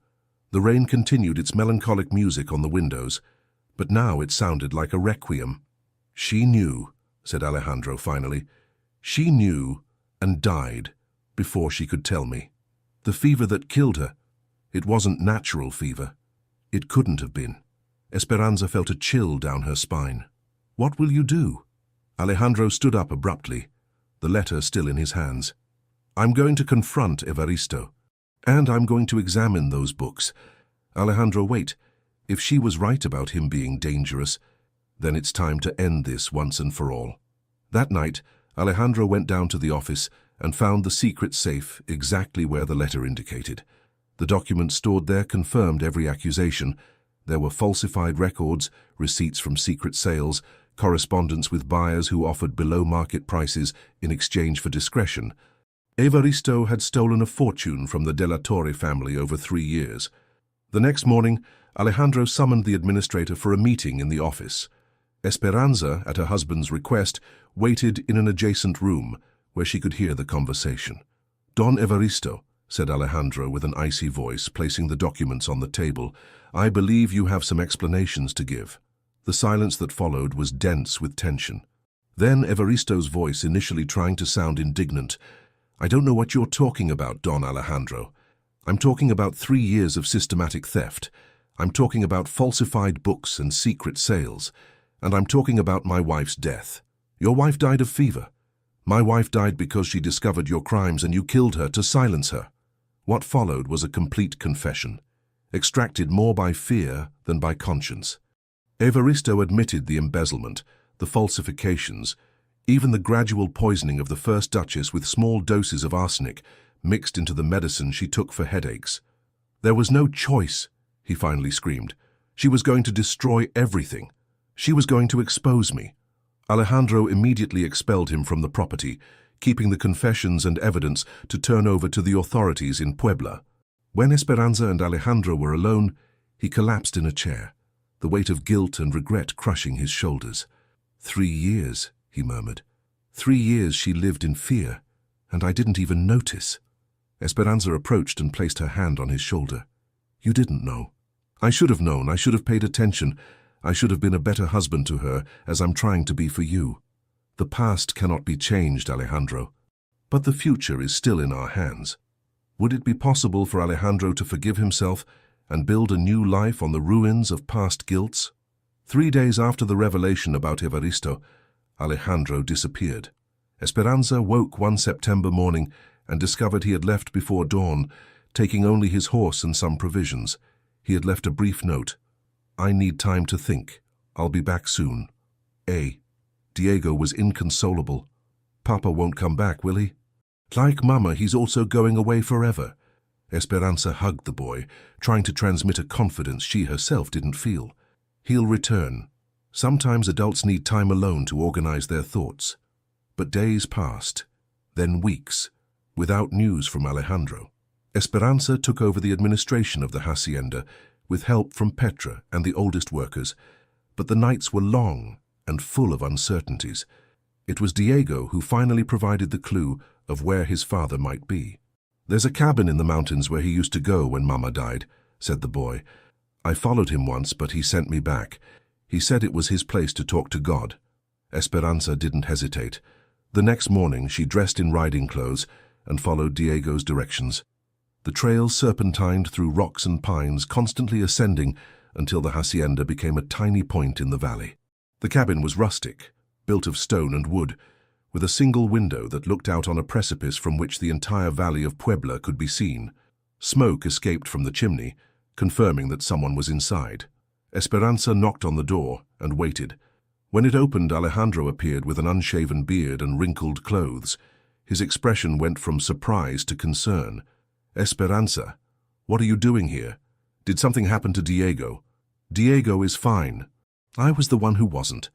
The rain continued its melancholic music on the windows, but now it sounded like a requiem. "She knew," said Alejandro finally. "She knew and died before she could tell me. The fever that killed her, it wasn't natural fever. It couldn't have been." Esperanza felt a chill down her spine. "What will you do?" Alejandro stood up abruptly, the letter still in his hands. "I'm going to confront Evaristo, and I'm going to examine those books. Alejandro, wait. If she was right about him being dangerous, then it's time to end this once and for all." That night, Alejandro went down to the office and found the secret safe exactly where the letter indicated. The documents stored there confirmed every accusation. There were falsified records, receipts from secret sales, correspondence with buyers who offered below-market prices in exchange for discretion. Evaristo had stolen a fortune from the Della Torre family over 3 years. The next morning, Alejandro summoned the administrator for a meeting in the office. Esperanza, at her husband's request, waited in an adjacent room where she could hear the conversation. "Don Evaristo," said Alejandro with an icy voice, placing the documents on the table, "I believe you have some explanations to give." The silence that followed was dense with tension. Then Evaristo's voice, initially trying to sound indignant. "I don't know what you're talking about, Don Alejandro. I'm talking about 3 years of systematic theft. I'm talking about falsified books and secret sales. And I'm talking about my wife's death. Your wife died of fever. My wife died because she discovered your crimes and you killed her to silence her." What followed was a complete confession, extracted more by fear than by conscience. Evaristo admitted the embezzlement, the falsifications, even the gradual poisoning of the first Duchess with small doses of arsenic mixed into the medicine she took for headaches. "There was no choice," he finally screamed. "She was going to destroy everything. She was going to expose me." Alejandro immediately expelled him from the property, keeping the confessions and evidence to turn over to the authorities in Puebla. When Esperanza and Alejandro were alone, he collapsed in a chair, the weight of guilt and regret crushing his shoulders. 3 years, he murmured. 3 years she lived in fear, and I didn't even notice. Esperanza approached and placed her hand on his shoulder. "You didn't know." "I should have known. I should have paid attention. I should have been a better husband to her, as I'm trying to be for you. The past cannot be changed, Alejandro. But the future is still in our hands." Would it be possible for Alejandro to forgive himself and build a new life on the ruins of past guilts? 3 days after the revelation about Evaristo, Alejandro disappeared. Esperanza woke one September morning and discovered he had left before dawn, taking only his horse and some provisions. He had left a brief note. "I need time to think. I'll be back soon. A." Diego was inconsolable. "Papa won't come back, will he?" "Like Mama, he's also going away forever." Esperanza hugged the boy, trying to transmit a confidence she herself didn't feel. "He'll return. Sometimes adults need time alone to organize their thoughts." But days passed, then weeks, without news from Alejandro. Esperanza took over the administration of the hacienda, with help from Petra and the oldest workers, but the nights were long and full of uncertainties. It was Diego who finally provided the clue of where his father might be. "There's a cabin in the mountains where he used to go when Mama died," said the boy. "I followed him once, but he sent me back. He said it was his place to talk to God." Esperanza didn't hesitate. The next morning, she dressed in riding clothes and followed Diego's directions. The trail serpentined through rocks and pines, constantly ascending until the hacienda became a tiny point in the valley. The cabin was rustic, built of stone and wood, with a single window that looked out on a precipice from which the entire valley of Puebla could be seen. Smoke escaped from the chimney, confirming that someone was inside. Esperanza knocked on the door and waited. When it opened, Alejandro appeared with an unshaven beard and wrinkled clothes. His expression went from surprise to concern. "Esperanza, what are you doing here? Did something happen to Diego?" "Diego is fine. I was the one who wasn't."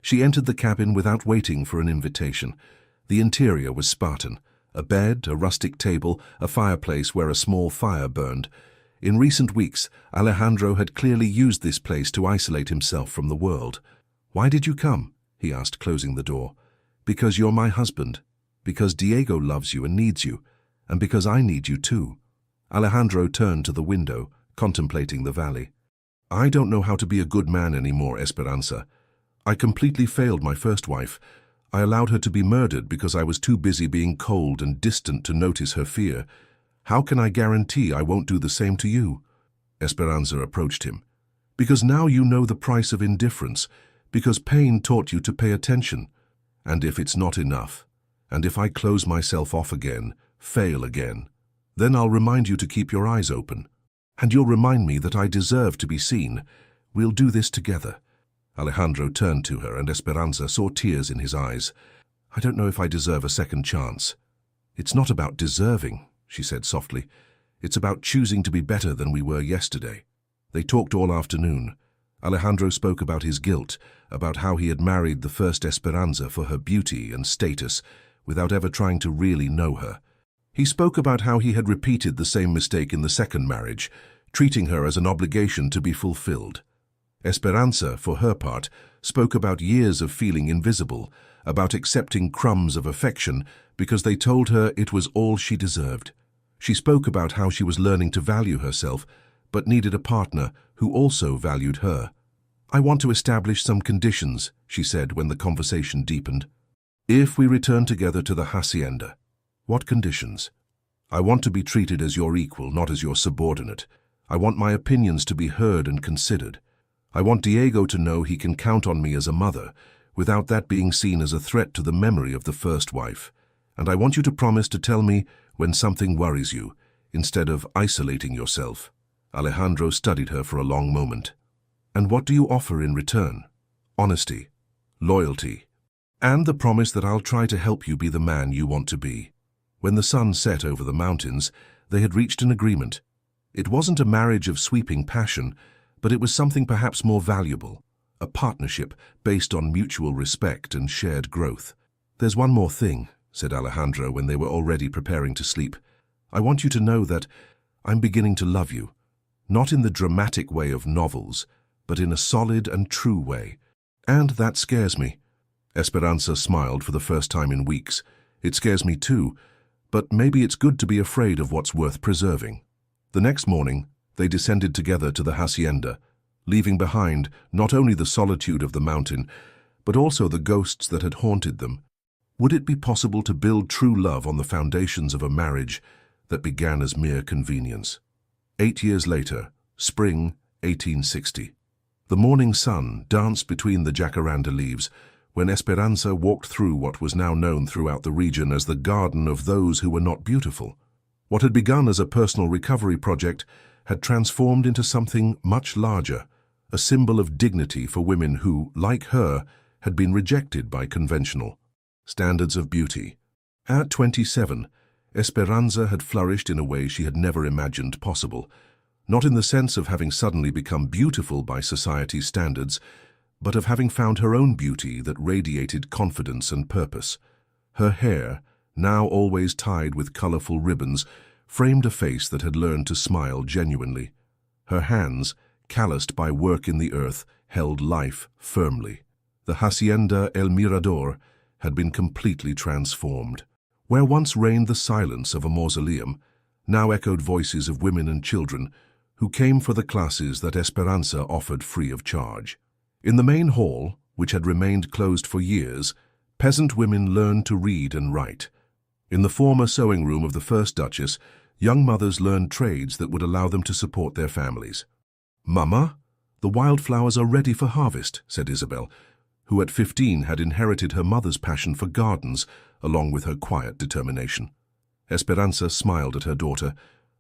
She entered the cabin without waiting for an invitation. The interior was Spartan. A bed, a rustic table, a fireplace where a small fire burned. In recent weeks, Alejandro had clearly used this place to isolate himself from the world. "Why did you come?" he asked, closing the door. "Because you're my husband. Because Diego loves you and needs you. And because I need you too." Alejandro turned to the window, contemplating the valley. "I don't know how to be a good man anymore, Esperanza. I completely failed my first wife. I allowed her to be murdered because I was too busy being cold and distant to notice her fear. How can I guarantee I won't do the same to you?" Esperanza approached him. "Because now you know the price of indifference, because pain taught you to pay attention. And if it's not enough, and if I close myself off again, fail again, then I'll remind you to keep your eyes open. And you'll remind me that I deserve to be seen. We'll do this together." Alejandro turned to her, and Esperanza saw tears in his eyes. "I don't know if I deserve a second chance." "It's not about deserving," she said softly. "It's about choosing to be better than we were yesterday." They talked all afternoon. Alejandro spoke about his guilt, about how he had married the first Esperanza for her beauty and status, without ever trying to really know her. He spoke about how he had repeated the same mistake in the second marriage, treating her as an obligation to be fulfilled. Esperanza, for her part, spoke about years of feeling invisible, about accepting crumbs of affection because they told her it was all she deserved. She spoke about how she was learning to value herself, but needed a partner who also valued her. "I want to establish some conditions," she said when the conversation deepened. "If we return together to the hacienda." "What conditions?" "I want to be treated as your equal, not as your subordinate. I want my opinions to be heard and considered. I want Diego to know he can count on me as a mother, without that being seen as a threat to the memory of the first wife. And I want you to promise to tell me when something worries you, instead of isolating yourself." Alejandro studied her for a long moment. "And what do you offer in return?" "Honesty, loyalty, and the promise that I'll try to help you be the man you want to be." When the sun set over the mountains, they had reached an agreement. It wasn't a marriage of sweeping passion, but it was something perhaps more valuable, a partnership based on mutual respect and shared growth. "There's one more thing," said Alejandro when they were already preparing to sleep. "I want you to know that I'm beginning to love you, not in the dramatic way of novels, but in a solid and true way. And that scares me." Esperanza smiled for the first time in weeks. "It scares me too, but maybe it's good to be afraid of what's worth preserving." The next morning, they descended together to the hacienda, leaving behind not only the solitude of the mountain, but also the ghosts that had haunted them. Would it be possible to build true love on the foundations of a marriage that began as mere convenience? 8 years later, spring 1860. The morning sun danced between the jacaranda leaves when Esperanza walked through what was now known throughout the region as the Garden of Those Who Were Not Beautiful. What had begun as a personal recovery project had transformed into something much larger, a symbol of dignity for women who, like her, had been rejected by conventional standards of beauty. At 27, Esperanza had flourished in a way she had never imagined possible, not in the sense of having suddenly become beautiful by society's standards, but of having found her own beauty that radiated confidence and purpose. Her hair, now always tied with colorful ribbons, framed a face that had learned to smile genuinely. Her hands, calloused by work in the earth, held life firmly. The Hacienda El Mirador had been completely transformed. Where once reigned the silence of a mausoleum, now echoed voices of women and children who came for the classes that Esperanza offered free of charge. In the main hall, which had remained closed for years, peasant women learned to read and write. In the former sewing room of the first Duchess, young mothers learned trades that would allow them to support their families. "Mama, the wildflowers are ready for harvest," said Isabel, who at 15 had inherited her mother's passion for gardens along with her quiet determination. Esperanza smiled at her daughter,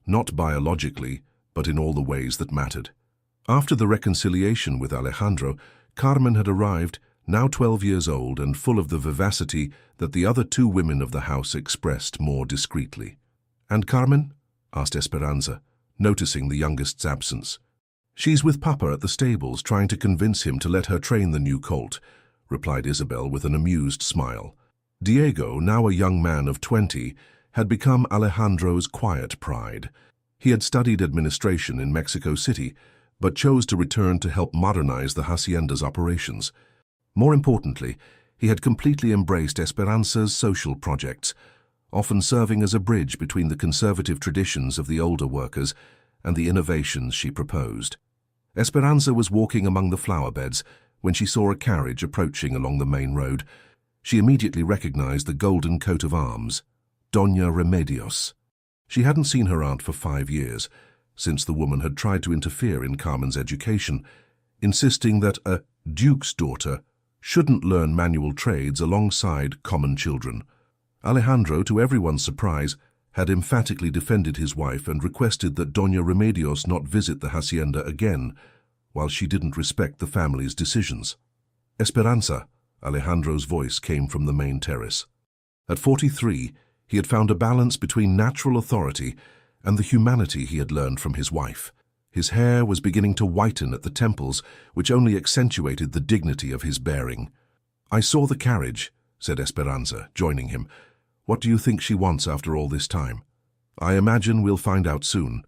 not biologically, but in all the ways that mattered. After the reconciliation with Alejandro, Carmen had arrived, now 12 years old and full of the vivacity that the other two women of the house expressed more discreetly. "And Carmen?" asked Esperanza, noticing the youngest's absence. "She's with Papa at the stables, trying to convince him to let her train the new colt," replied Isabel with an amused smile. Diego, now a young man of 20, had become Alejandro's quiet pride. He had studied administration in Mexico City, but chose to return to help modernize the hacienda's operations. More importantly, he had completely embraced Esperanza's social projects, often serving as a bridge between the conservative traditions of the older workers and the innovations she proposed. Esperanza was walking among the flower beds when she saw a carriage approaching along the main road. She immediately recognized the golden coat of arms, Doña Remedios. She hadn't seen her aunt for 5 years, since the woman had tried to interfere in Carmen's education, insisting that a duke's daughter shouldn't learn manual trades alongside common children. Alejandro, to everyone's surprise, had emphatically defended his wife and requested that Doña Remedios not visit the hacienda again, while she didn't respect the family's decisions. "Esperanza," Alejandro's voice came from the main terrace. At 43, he had found a balance between natural authority and the humanity he had learned from his wife. His hair was beginning to whiten at the temples, which only accentuated the dignity of his bearing. "I saw the carriage," said Esperanza, joining him. "What do you think she wants after all this time?" "I imagine we'll find out soon."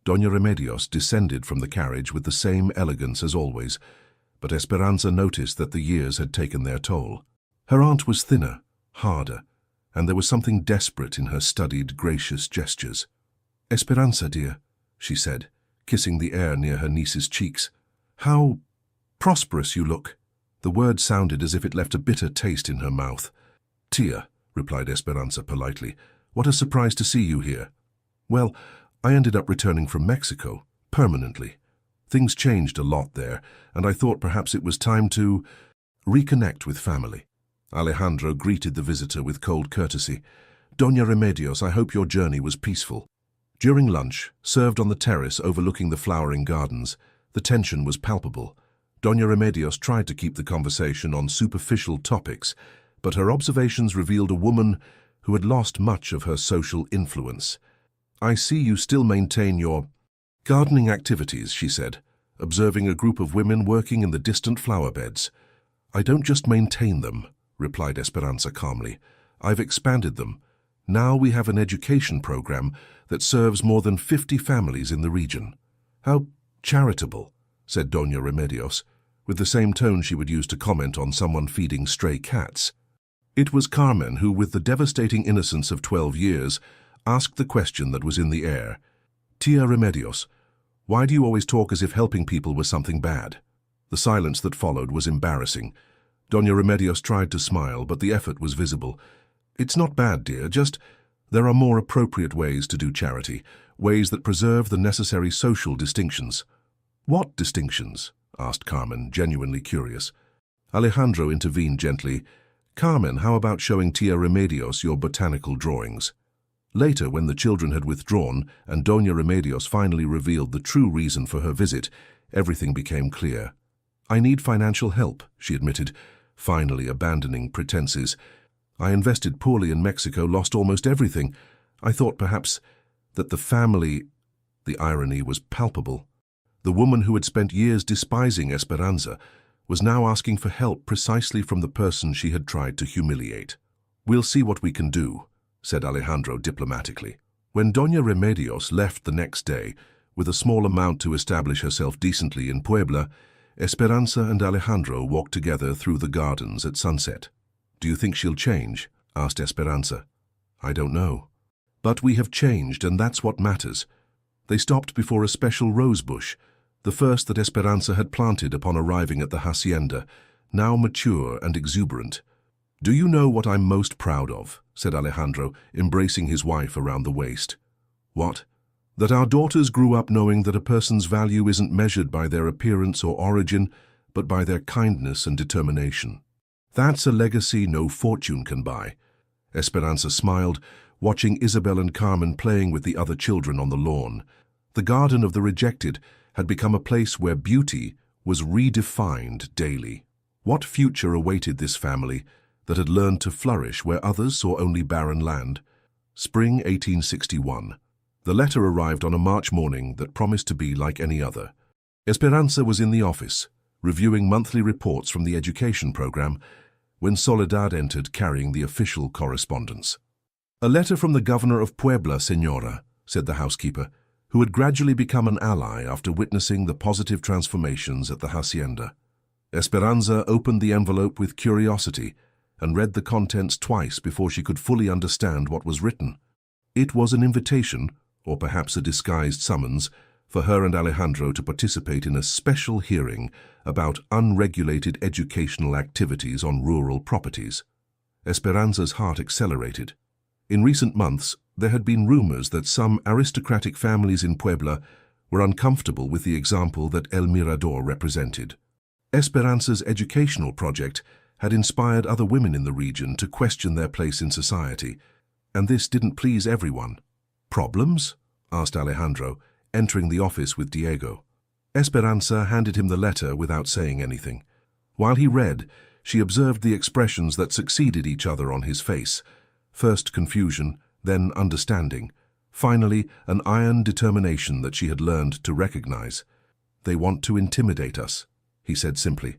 Doña Remedios descended from the carriage with the same elegance as always, but Esperanza noticed that the years had taken their toll. Her aunt was thinner, harder, and there was something desperate in her studied, gracious gestures. "Esperanza, dear," she said, kissing the air near her niece's cheeks. How Prosperous you look." The word sounded as if it left a bitter taste in her mouth. "Tia," replied Esperanza politely, "what a surprise to see you here." "Well, I ended up returning from Mexico, permanently. Things changed a lot there, and I thought perhaps it was time to reconnect with family." Alejandro greeted the visitor with cold courtesy. "Doña Remedios, I hope your journey was peaceful." During lunch, served on the terrace overlooking the flowering gardens, the tension was palpable. Doña Remedios tried to keep the conversation on superficial topics, but her observations revealed a woman who had lost much of her social influence. "I see you still maintain your gardening activities," she said, observing a group of women working in the distant flower beds. "I don't just maintain them," replied Esperanza calmly. "I've expanded them. Now we have an education program that serves more than 50 families in the region." "How charitable," said Doña Remedios, with the same tone she would use to comment on someone feeding stray cats. It was Carmen who, with the devastating innocence of 12 years, asked the question that was in the air. "Tia Remedios, why do you always talk as if helping people was something bad?" The silence that followed was embarrassing. Doña Remedios tried to smile, but the effort was visible. "It's not bad, dear, just there are more appropriate ways to do charity, ways that preserve the necessary social distinctions." "What distinctions?" asked Carmen, genuinely curious. Alejandro intervened gently. "Carmen, how about showing Tia Remedios your botanical drawings?" Later, when the children had withdrawn and Doña Remedios finally revealed the true reason for her visit, everything became clear. "I need financial help," she admitted, finally abandoning pretenses. "I invested poorly in Mexico, lost almost everything. I thought perhaps that the family—" The irony was palpable. The woman who had spent years despising Esperanza was now asking for help precisely from the person she had tried to humiliate. "We'll see what we can do," said Alejandro diplomatically. When Doña Remedios left the next day, with a small amount to establish herself decently in Puebla, Esperanza and Alejandro walked together through the gardens at sunset. "Do you think she'll change?" asked Esperanza. "I don't know. But we have changed, and that's what matters." They stopped before a special rose bush, the first that Esperanza had planted upon arriving at the hacienda, now mature and exuberant. "Do you know what I'm most proud of?" said Alejandro, embracing his wife around the waist. "What?" "That our daughters grew up knowing that a person's value isn't measured by their appearance or origin, but by their kindness and determination. That's a legacy no fortune can buy." Esperanza smiled, watching Isabel and Carmen playing with the other children on the lawn. The Garden of the Rejected had become a place where beauty was redefined daily. What future awaited this family that had learned to flourish where others saw only barren land? Spring 1861. The letter arrived on a March morning that promised to be like any other. Esperanza was in the office, reviewing monthly reports from the education program, when Soledad entered carrying the official correspondence. "A letter from the governor of Puebla, Señora," said the housekeeper, who had gradually become an ally after witnessing the positive transformations at the hacienda. Esperanza opened the envelope with curiosity and read the contents twice before she could fully understand what was written. It was an invitation, or perhaps a disguised summons, for her and Alejandro to participate in a special hearing about unregulated educational activities on rural properties. Esperanza's heart accelerated. In recent months, there had been rumors that some aristocratic families in Puebla were uncomfortable with the example that El Mirador represented. Esperanza's educational project had inspired other women in the region to question their place in society, and this didn't please everyone. "Problems?" asked Alejandro, entering the office with Diego. Esperanza handed him the letter without saying anything. While he read, she observed the expressions that succeeded each other on his face. First confusion, then understanding, finally an iron determination that she had learned to recognize. "They want to intimidate us," he said simply.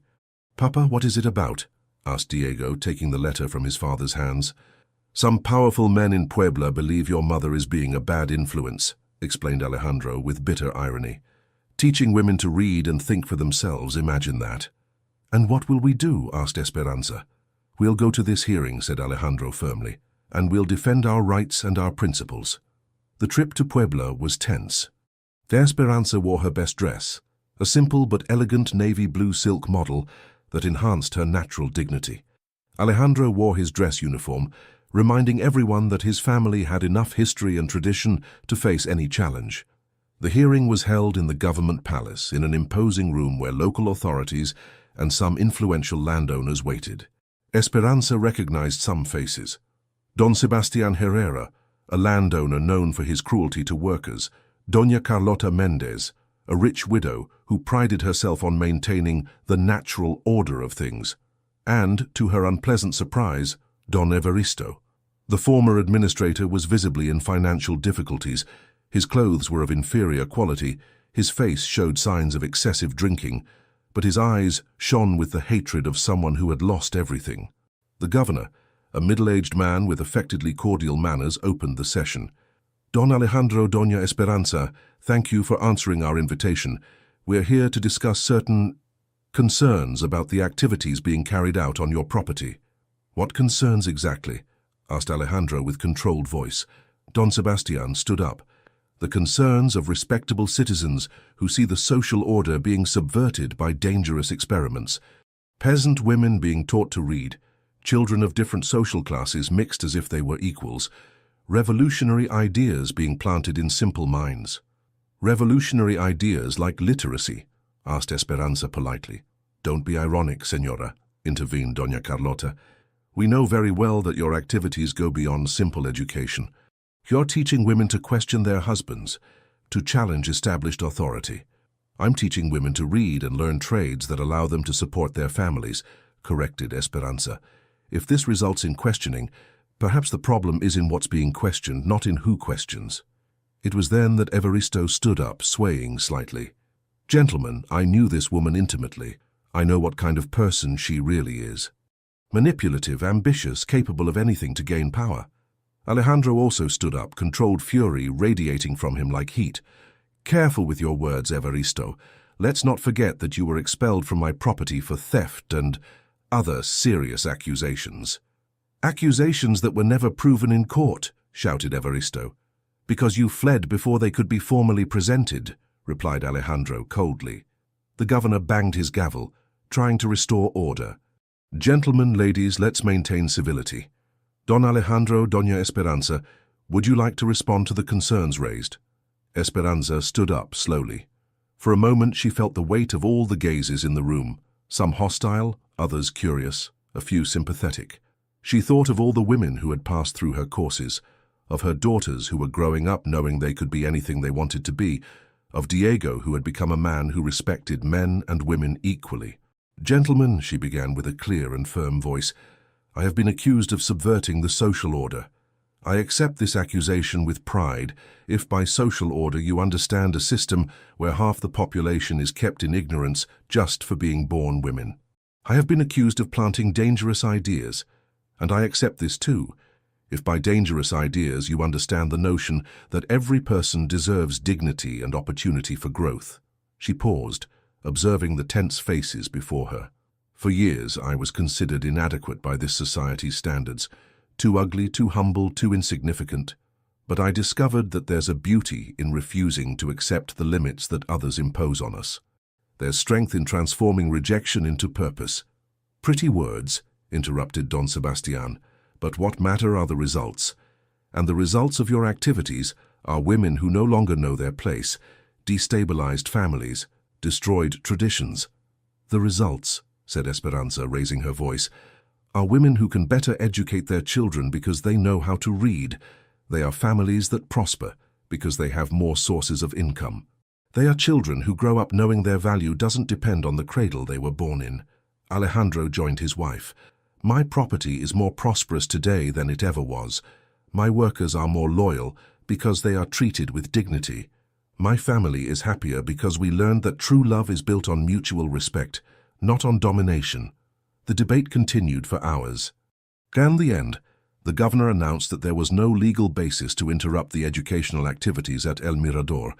"Papa, what is it about?" asked Diego, taking the letter from his father's hands. "Some powerful men in Puebla believe your mother is being a bad influence," explained Alejandro with bitter irony. "Teaching women to read and think for themselves, imagine that." "And what will we do?" asked Esperanza. "We'll go to this hearing," said Alejandro firmly, "and we'll defend our rights and our principles." The trip to Puebla was tense. Esperanza wore her best dress, a simple but elegant navy blue silk model that enhanced her natural dignity. Alejandro wore his dress uniform, reminding everyone that his family had enough history and tradition to face any challenge. The hearing was held in the government palace, in an imposing room where local authorities and some influential landowners waited. Esperanza recognized some faces. Don Sebastián Herrera, a landowner known for his cruelty to workers; Doña Carlota Méndez, a rich widow who prided herself on maintaining the natural order of things; and, to her unpleasant surprise, Don Evaristo. The former administrator was visibly in financial difficulties. His clothes were of inferior quality, his face showed signs of excessive drinking, but his eyes shone with the hatred of someone who had lost everything. The governor, a middle-aged man with affectedly cordial manners, opened the session. Don Alejandro, Doña Esperanza, thank you for answering our invitation. We're here to discuss certain concerns about the activities being carried out on your property. What concerns exactly? Asked Alejandro with controlled voice. Don Sebastián stood up. The concerns of respectable citizens who see the social order being subverted by dangerous experiments. Peasant women being taught to read, children of different social classes mixed as if they were equals, revolutionary ideas being planted in simple minds. Revolutionary ideas like literacy? Asked Esperanza politely. Don't be ironic, Señora, intervened Doña Carlota. We know very well that your activities go beyond simple education. You're teaching women to question their husbands, to challenge established authority. I'm teaching women to read and learn trades that allow them to support their families, corrected Esperanza. If this results in questioning, perhaps the problem is in what's being questioned, not in who questions. It was then that Evaristo stood up, swaying slightly. Gentlemen, I knew this woman intimately. I know what kind of person she really is. Manipulative, ambitious, capable of anything to gain power. Alejandro also stood up, controlled fury radiating from him like heat. Careful with your words, Evaristo. Let's not forget that you were expelled from my property for theft and other serious accusations. Accusations that were never proven in court, shouted Evaristo. Because you fled before they could be formally presented, replied Alejandro coldly. The governor banged his gavel, trying to restore order. Gentlemen, ladies, let's maintain civility. Don Alejandro, Doña Esperanza, would you like to respond to the concerns raised? Esperanza stood up slowly. For a moment she felt the weight of all the gazes in the room, some hostile, others curious, a few sympathetic. She thought of all the women who had passed through her courses, of her daughters who were growing up knowing they could be anything they wanted to be, of Diego who had become a man who respected men and women equally. Gentlemen, she began with a clear and firm voice, I have been accused of subverting the social order. I accept this accusation with pride, if by social order you understand a system where half the population is kept in ignorance just for being born women. I have been accused of planting dangerous ideas, and I accept this too, if by dangerous ideas you understand the notion that every person deserves dignity and opportunity for growth. She paused, observing the tense faces before her. For years I was considered inadequate by this society's standards, too ugly, too humble, too insignificant. But I discovered that there's a beauty in refusing to accept the limits that others impose on us. There's strength in transforming rejection into purpose. Pretty words, interrupted Don Sebastián, but what matter are the results. And the results of your activities are women who no longer know their place, destabilized families, destroyed traditions. The results, said Esperanza, raising her voice, are women who can better educate their children because they know how to read. They are families that prosper because they have more sources of income. They are children who grow up knowing their value doesn't depend on the cradle they were born in. Alejandro joined his wife. My property is more prosperous today than it ever was. My workers are more loyal because they are treated with dignity. My family is happier because we learned that true love is built on mutual respect, not on domination. The debate continued for hours. In the end, the governor announced that there was no legal basis to interrupt the educational activities at El Mirador,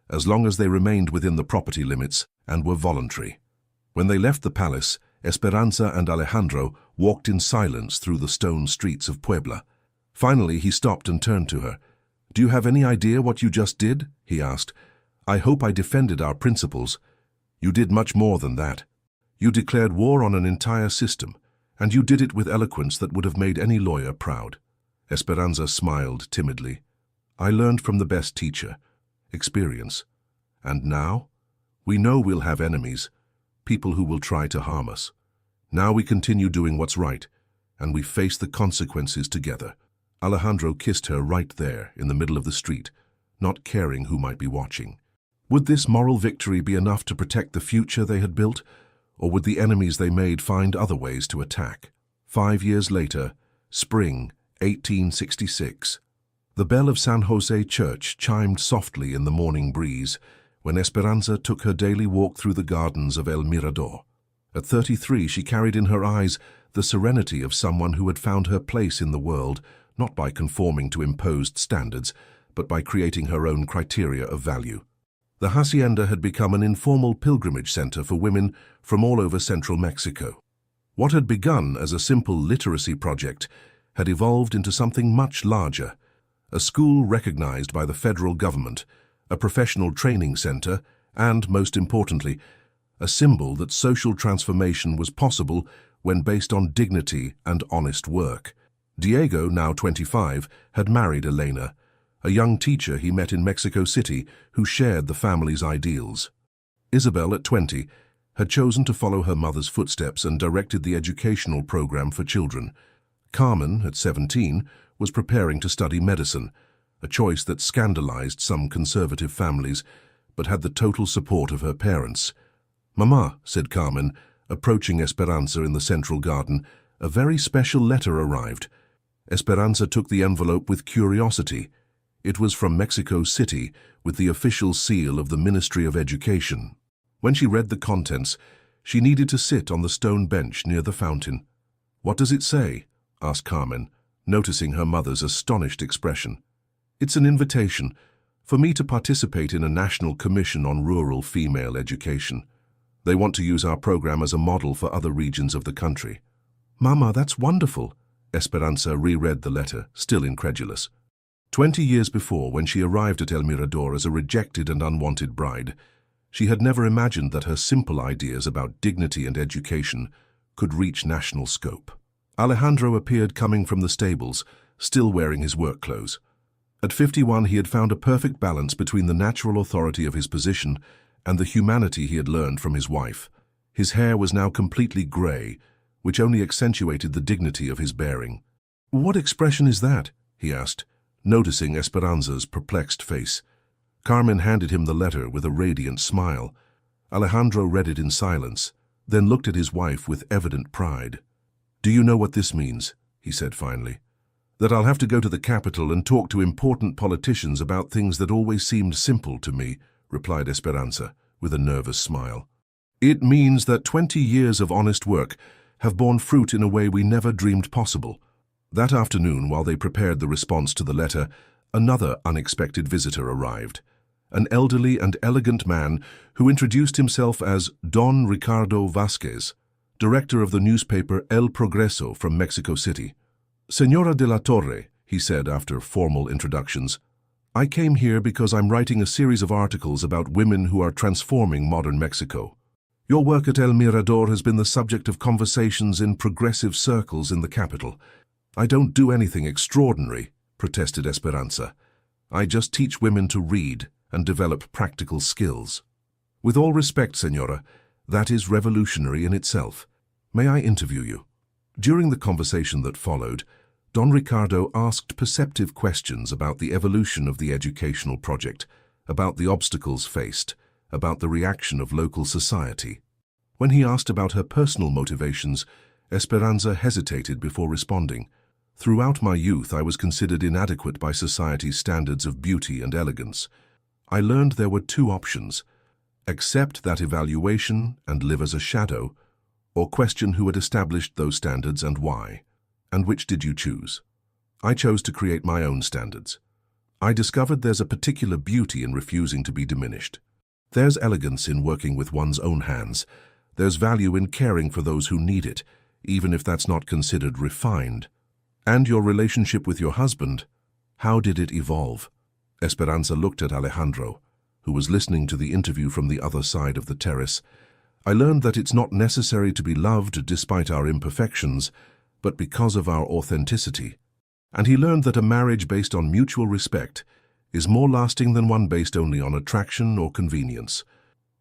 as long as they remained within the property limits and were voluntary. When they left the palace, Esperanza and Alejandro walked in silence through the stone streets of Puebla. Finally, he stopped and turned to her. Do you have any idea what you just did? He asked. I hope I defended our principles. You did much more than that. You declared war on an entire system, and you did it with eloquence that would have made any lawyer proud. Esperanza smiled timidly. I learned from the best teacher, experience. And now? We know we'll have enemies, people who will try to harm us. Now we continue doing what's right, and we face the consequences together. Alejandro kissed her right there in the middle of the street, not caring who might be watching. Would this moral victory be enough to protect the future they had built, or would the enemies they made find other ways to attack? 5 years later, spring 1866. The bell of San Jose Church chimed softly in the morning breeze when Esperanza took her daily walk through the gardens of El Mirador. At 33, she carried in her eyes the serenity of someone who had found her place in the world, not by conforming to imposed standards, but by creating her own criteria of value. The hacienda had become an informal pilgrimage center for women from all over central Mexico. What had begun as a simple literacy project had evolved into something much larger, a school recognized by the federal government, a professional training center, and, most importantly, a symbol that social transformation was possible when based on dignity and honest work. Diego, now 25, had married Elena, a young teacher he met in Mexico City who shared the family's ideals. Isabel, at 20, had chosen to follow her mother's footsteps and directed the educational program for children. Carmen, at 17, was preparing to study medicine, a choice that scandalized some conservative families, but had the total support of her parents. "Mama," said Carmen, approaching Esperanza in the central garden, "a very special letter arrived." Esperanza took the envelope with curiosity. It was from Mexico City, with the official seal of the Ministry of Education. When she read the contents, she needed to sit on the stone bench near the fountain. "What does it say?" asked Carmen, noticing her mother's astonished expression. "It's an invitation for me to participate in a national commission on rural female education. They want to use our program as a model for other regions of the country." "Mama, that's wonderful." Esperanza reread the letter, still incredulous. 20 years before, when she arrived at El Mirador as a rejected and unwanted bride, she had never imagined that her simple ideas about dignity and education could reach national scope. Alejandro appeared coming from the stables, still wearing his work clothes. At 51, he had found a perfect balance between the natural authority of his position and the humanity he had learned from his wife. His hair was now completely grey, which only accentuated the dignity of his bearing. "What expression is that?" he asked, noticing Esperanza's perplexed face. Carmen handed him the letter with a radiant smile. Alejandro read it in silence, then looked at his wife with evident pride. "Do you know what this means?" he said finally. "That I'll have to go to the capital and talk to important politicians about things that always seemed simple to me," replied Esperanza, with a nervous smile. "It means that 20 years of honest work have borne fruit in a way we never dreamed possible." That afternoon, while they prepared the response to the letter, another unexpected visitor arrived. An elderly and elegant man who introduced himself as Don Ricardo Vasquez, director of the newspaper El Progreso from Mexico City. "Señora de la Torre," he said after formal introductions, "I came here because I'm writing a series of articles about women who are transforming modern Mexico. Your work at El Mirador has been the subject of conversations in progressive circles in the capital." "I don't do anything extraordinary," protested Esperanza. "I just teach women to read and develop practical skills." "With all respect, Señora, that is revolutionary in itself. May I interview you?" During the conversation that followed, Don Ricardo asked perceptive questions about the evolution of the educational project, about the obstacles faced, about the reaction of local society. When he asked about her personal motivations, Esperanza hesitated before responding. "Throughout my youth, I was considered inadequate by society's standards of beauty and elegance. I learned there were two options: accept that evaluation and live as a shadow, or question who had established those standards and why. And which did you choose?" "I chose to create my own standards. I discovered there's a particular beauty in refusing to be diminished. There's elegance in working with one's own hands. There's value in caring for those who need it, even if that's not considered refined. And your relationship with your husband, how did it evolve?" Esperanza looked at Alejandro, who was listening to the interview from the other side of the terrace. "I learned that it's not necessary to be loved despite our imperfections, but because of our authenticity." And he learned that a marriage based on mutual respect is more lasting than one based only on attraction or convenience.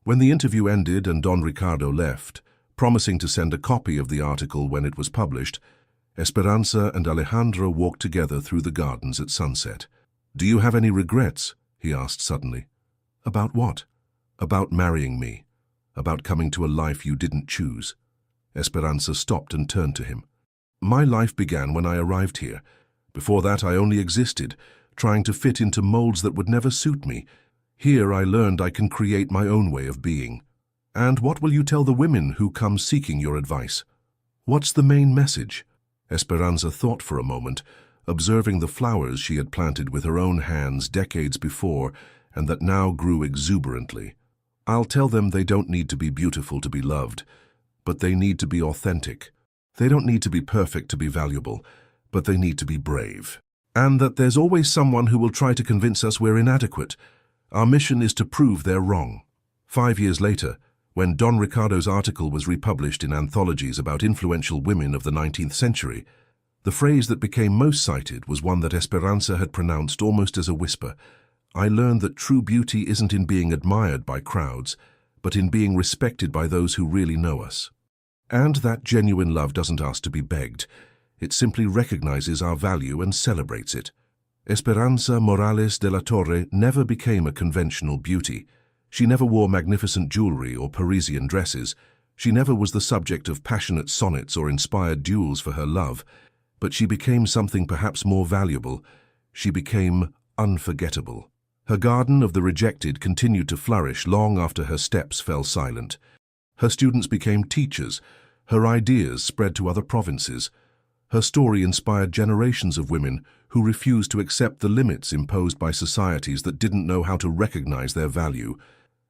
When the interview ended and Don Ricardo left, promising to send a copy of the article when it was published, Esperanza and Alejandro walked together through the gardens at sunset. "Do you have any regrets?" he asked suddenly. "About what?" "About marrying me. About coming to a life you didn't choose." Esperanza stopped and turned to him. "My life began when I arrived here. Before that I only existed, trying to fit into molds that would never suit me. Here I learned I can create my own way of being." "And what will you tell the women who come seeking your advice? What's the main message?" Esperanza thought for a moment, observing the flowers she had planted with her own hands decades before and that now grew exuberantly. "I'll tell them they don't need to be beautiful to be loved, but they need to be authentic. They don't need to be perfect to be valuable, but they need to be brave. And that there's always someone who will try to convince us we're inadequate. Our mission is to prove they're wrong." 5 years later, when Don Ricardo's article was republished in anthologies about influential women of the 19th century, the phrase that became most cited was one that Esperanza had pronounced almost as a whisper. "I learned that true beauty isn't in being admired by crowds, but in being respected by those who really know us." And that genuine love doesn't ask to be begged. It simply recognizes our value and celebrates it. Esperanza Morales de la Torre never became a conventional beauty. She never wore magnificent jewelry or Parisian dresses. She never was the subject of passionate sonnets or inspired duels for her love. But she became something perhaps more valuable. She became unforgettable. Her garden of the rejected continued to flourish long after her steps fell silent. Her students became teachers. Her ideas spread to other provinces. Her story inspired generations of women who refused to accept the limits imposed by societies that didn't know how to recognize their value.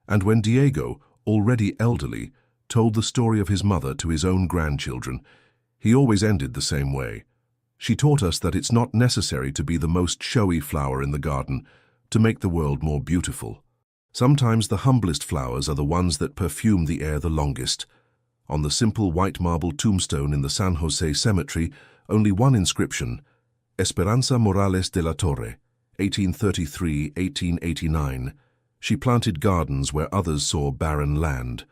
And when Diego, already elderly, told the story of his mother to his own grandchildren, he always ended the same way. She taught us that it's not necessary to be the most showy flower in the garden to make the world more beautiful. Sometimes the humblest flowers are the ones that perfume the air the longest. On the simple white marble tombstone in the San Jose cemetery, only one inscription: Esperanza Morales de la Torre, 1833-1889. She planted gardens where others saw barren land.